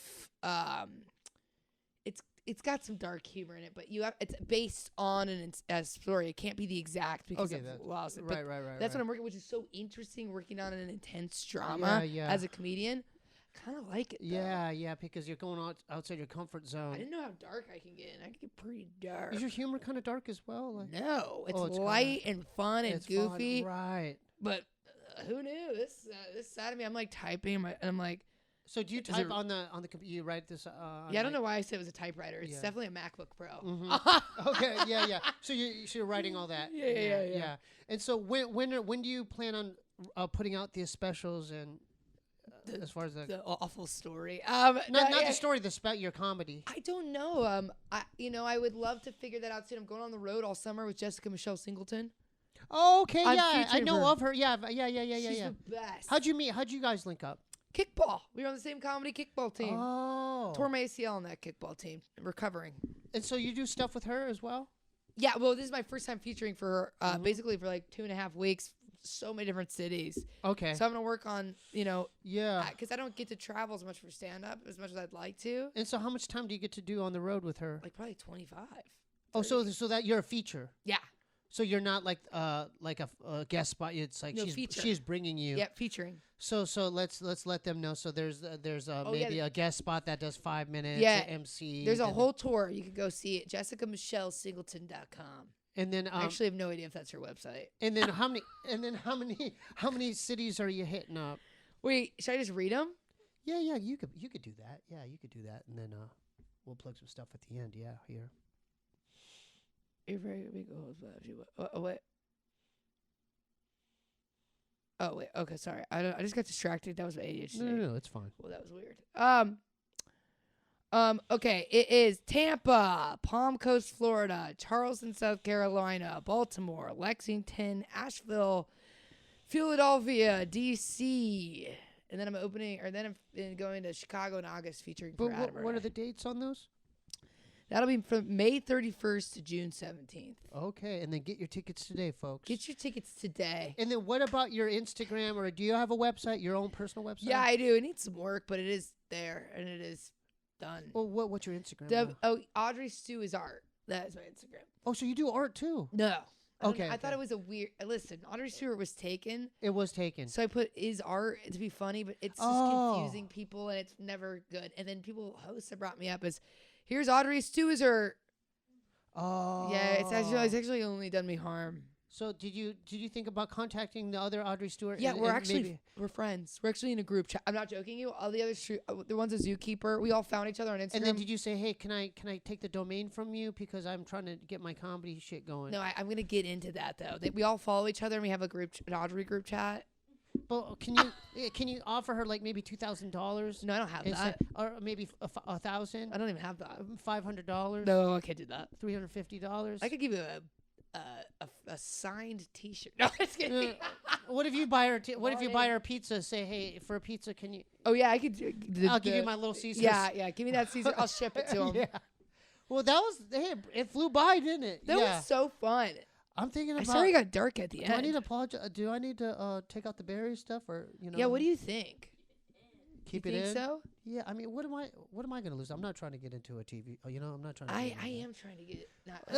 Speaker 2: it's got some dark humor in it, but it's based on a story. It can't be the exact because
Speaker 1: Okay,
Speaker 2: of loss.
Speaker 1: right.
Speaker 2: That's what I'm working, which is so interesting. Working on an intense drama
Speaker 1: Yeah.
Speaker 2: as a comedian, kind of like it. Though.
Speaker 1: Yeah, because you're going outside your comfort
Speaker 2: I
Speaker 1: zone.
Speaker 2: didn't know how dark I can get, and I can get pretty dark.
Speaker 1: Is your humor kind of dark as well? Like,
Speaker 2: No, it's,
Speaker 1: it's
Speaker 2: light and fun and
Speaker 1: it's fun,
Speaker 2: goofy.
Speaker 1: right?
Speaker 2: But who knew this side of me? I'm like typing, and I'm like,
Speaker 1: So do you
Speaker 2: Is
Speaker 1: type
Speaker 2: it-
Speaker 1: on the computer? You write this?
Speaker 2: yeah, I don't know why I said it was a typewriter. It's
Speaker 1: Yeah.
Speaker 2: definitely a MacBook Pro.
Speaker 1: Okay, yeah. So you're writing all that.
Speaker 2: Yeah.
Speaker 1: And so when do you plan on putting out these specials and as far as
Speaker 2: The awful story.
Speaker 1: not the story, your comedy.
Speaker 2: I don't know. I would love to figure that out soon. I'm going on the road all summer with Jessica Michelle Singleton.
Speaker 1: Oh, okay,
Speaker 2: I'm
Speaker 1: yeah, I
Speaker 2: featuring
Speaker 1: know
Speaker 2: her.
Speaker 1: of her. Yeah.
Speaker 2: She's the best.
Speaker 1: How'd you meet? How'd you guys link up?
Speaker 2: Kickball. We were on the same comedy kickball team.
Speaker 1: Oh,
Speaker 2: Tore my ACL on that kickball team. Recovering.
Speaker 1: and so you do stuff with her as well?
Speaker 2: Yeah, well, this is my first time featuring for her, basically for like 2.5 weeks, so many different cities.
Speaker 1: Okay.
Speaker 2: So I'm going to work on,
Speaker 1: Yeah.
Speaker 2: because I don't get to travel as much for stand-up as much as I'd like to.
Speaker 1: And so how much time do you get to do on the road with her?
Speaker 2: Like probably 25.
Speaker 1: Oh, so that you're a feature.
Speaker 2: Yeah.
Speaker 1: So you're not like a guest spot. It's like
Speaker 2: No, feature.
Speaker 1: she's bringing you.
Speaker 2: Yeah, featuring.
Speaker 1: So let's let them know. So there's maybe a guest spot that does 5 minutes.
Speaker 2: Yeah,
Speaker 1: MC.
Speaker 2: There's a whole tour. You could go see it. JessicaMichelleSingleton.com.
Speaker 1: And then
Speaker 2: I actually have no idea if that's her website.
Speaker 1: And then how many cities are you hitting up?
Speaker 2: Wait, should I just read them?
Speaker 1: Yeah, you could do that. Yeah, you could do that, and then we'll plug some stuff at the end. Yeah, here.
Speaker 2: You're very big. Oh wait. Oh wait. Okay, sorry. I just got distracted. That was my ADHD.
Speaker 1: No, it's fine.
Speaker 2: Well, that was weird. Okay, it is Tampa, Palm Coast, Florida, Charleston, South Carolina, Baltimore, Lexington, Asheville, Philadelphia, DC, and then I'm going to Chicago in August featuring.
Speaker 1: But what are the dates on those?
Speaker 2: That'll be from May 31st to June 17th.
Speaker 1: Okay, and then get your tickets today, folks.
Speaker 2: Get your tickets today.
Speaker 1: And then what about your Instagram, or do you have a website, your own personal website?
Speaker 2: Yeah, I do. It needs some work, but it is there, and it is done.
Speaker 1: Well, what's your Instagram?
Speaker 2: Audrey Stewart is art. That is my Instagram.
Speaker 1: Oh, so you do art too?
Speaker 2: No.
Speaker 1: Okay.
Speaker 2: I thought it was a weird. Listen, Audrey Stewart was taken.
Speaker 1: It was taken.
Speaker 2: So I put is art to be funny, but it's just confusing people, and it's never good. And then hosts have brought me up as, here's Audrey Stewart.
Speaker 1: Oh.
Speaker 2: Yeah, it's actually only done me harm.
Speaker 1: So did you think about contacting the other Audrey Stewart?
Speaker 2: Yeah, we're friends. We're actually in a group chat. I'm not joking you. All the other the one's a zookeeper. We all found each other on Instagram.
Speaker 1: And then did you say, hey, can I take the domain from you because I'm trying to get my comedy shit going?
Speaker 2: No, I'm gonna get into that though. We all follow each other and we have an Audrey group chat.
Speaker 1: But can you offer her like maybe $2,000?
Speaker 2: No, I don't have that.
Speaker 1: Or maybe $1,000?
Speaker 2: I don't even have that.
Speaker 1: $500?
Speaker 2: No, I can't do that.
Speaker 1: $350?
Speaker 2: I could give you a signed T-shirt. No, just kidding.
Speaker 1: What if you buy her pizza? Say, hey, for a pizza, can you?
Speaker 2: Oh yeah, I could.
Speaker 1: I'll give you my little Caesars.
Speaker 2: Yeah, give me that Caesar. I'll ship it to him.
Speaker 1: Yeah. Well, it flew by, didn't it?
Speaker 2: That was so fun.
Speaker 1: I'm thinking about.
Speaker 2: I sorry it got dark at the end.
Speaker 1: Do I need to apologize? Do I need to take out the berry stuff, or
Speaker 2: Yeah, what do you think?
Speaker 1: Keep
Speaker 2: you
Speaker 1: it
Speaker 2: think
Speaker 1: in.
Speaker 2: So?
Speaker 1: Yeah, I mean, what am I going to lose? I'm not trying to get into a TV. I'm not trying to.
Speaker 2: I am trying to get.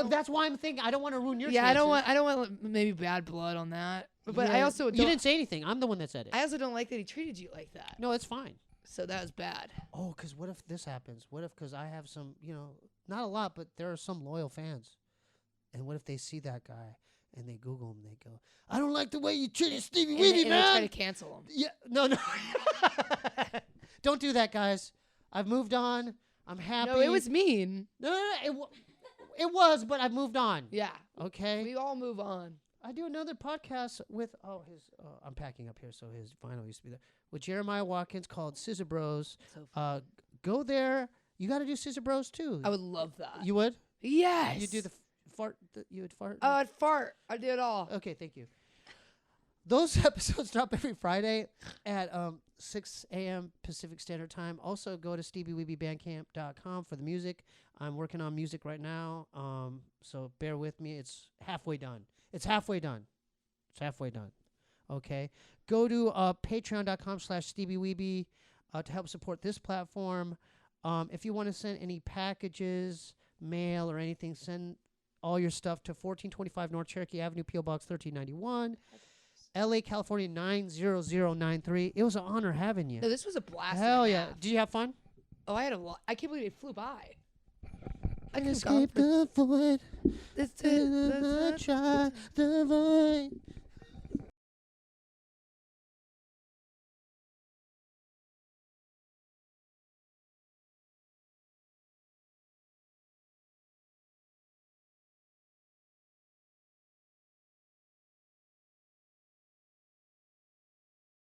Speaker 1: That's why I'm thinking. I don't want to ruin your.
Speaker 2: Yeah,
Speaker 1: chances.
Speaker 2: I don't want maybe bad blood on that. But
Speaker 1: yeah.
Speaker 2: I also
Speaker 1: you didn't say anything. I'm the one that said it.
Speaker 2: I also don't like that he treated you like that.
Speaker 1: No, it's fine.
Speaker 2: So that was bad.
Speaker 1: Oh, because what if this happens? What if, because I have some, not a lot, but there are some loyal fans. And what if they see that guy and they Google him and they go, I don't like the way you treated Steebee Weebee, man.
Speaker 2: And they try to cancel him.
Speaker 1: Yeah, no. Don't do that, guys. I've moved on. I'm happy.
Speaker 2: No, it was mean.
Speaker 1: No, it was, but I've moved on.
Speaker 2: Yeah.
Speaker 1: Okay.
Speaker 2: We all move on.
Speaker 1: I do another podcast with, I'm packing up here, so his vinyl used to be there, with Jeremiah Watkins called Scissor Bros. So go there. You got to do Scissor Bros too.
Speaker 2: I would love that.
Speaker 1: You would?
Speaker 2: Yes.
Speaker 1: You do the fart? You would fart?
Speaker 2: Oh, I'd fart. I do it all.
Speaker 1: Okay, thank you. Those episodes drop every Friday at 6 a.m. Pacific Standard Time. Also, go to SteebeeWeebieBandcamp.com for the music. I'm working on music right now, so bear with me. It's halfway done. It's halfway done. Okay. Go to patreon.com/SteebieWeebie to help support this platform. If you want to send any packages, mail, or anything, send all your stuff to 1425 North Cherokee Avenue, P.O. Box 1391, LA, California 90093. It was an honor having you.
Speaker 2: No, this was a blast.
Speaker 1: Hell yeah. Did you have fun?
Speaker 2: Oh, I had a lot. I can't believe it flew by. I
Speaker 1: escape the void. Let's try the void.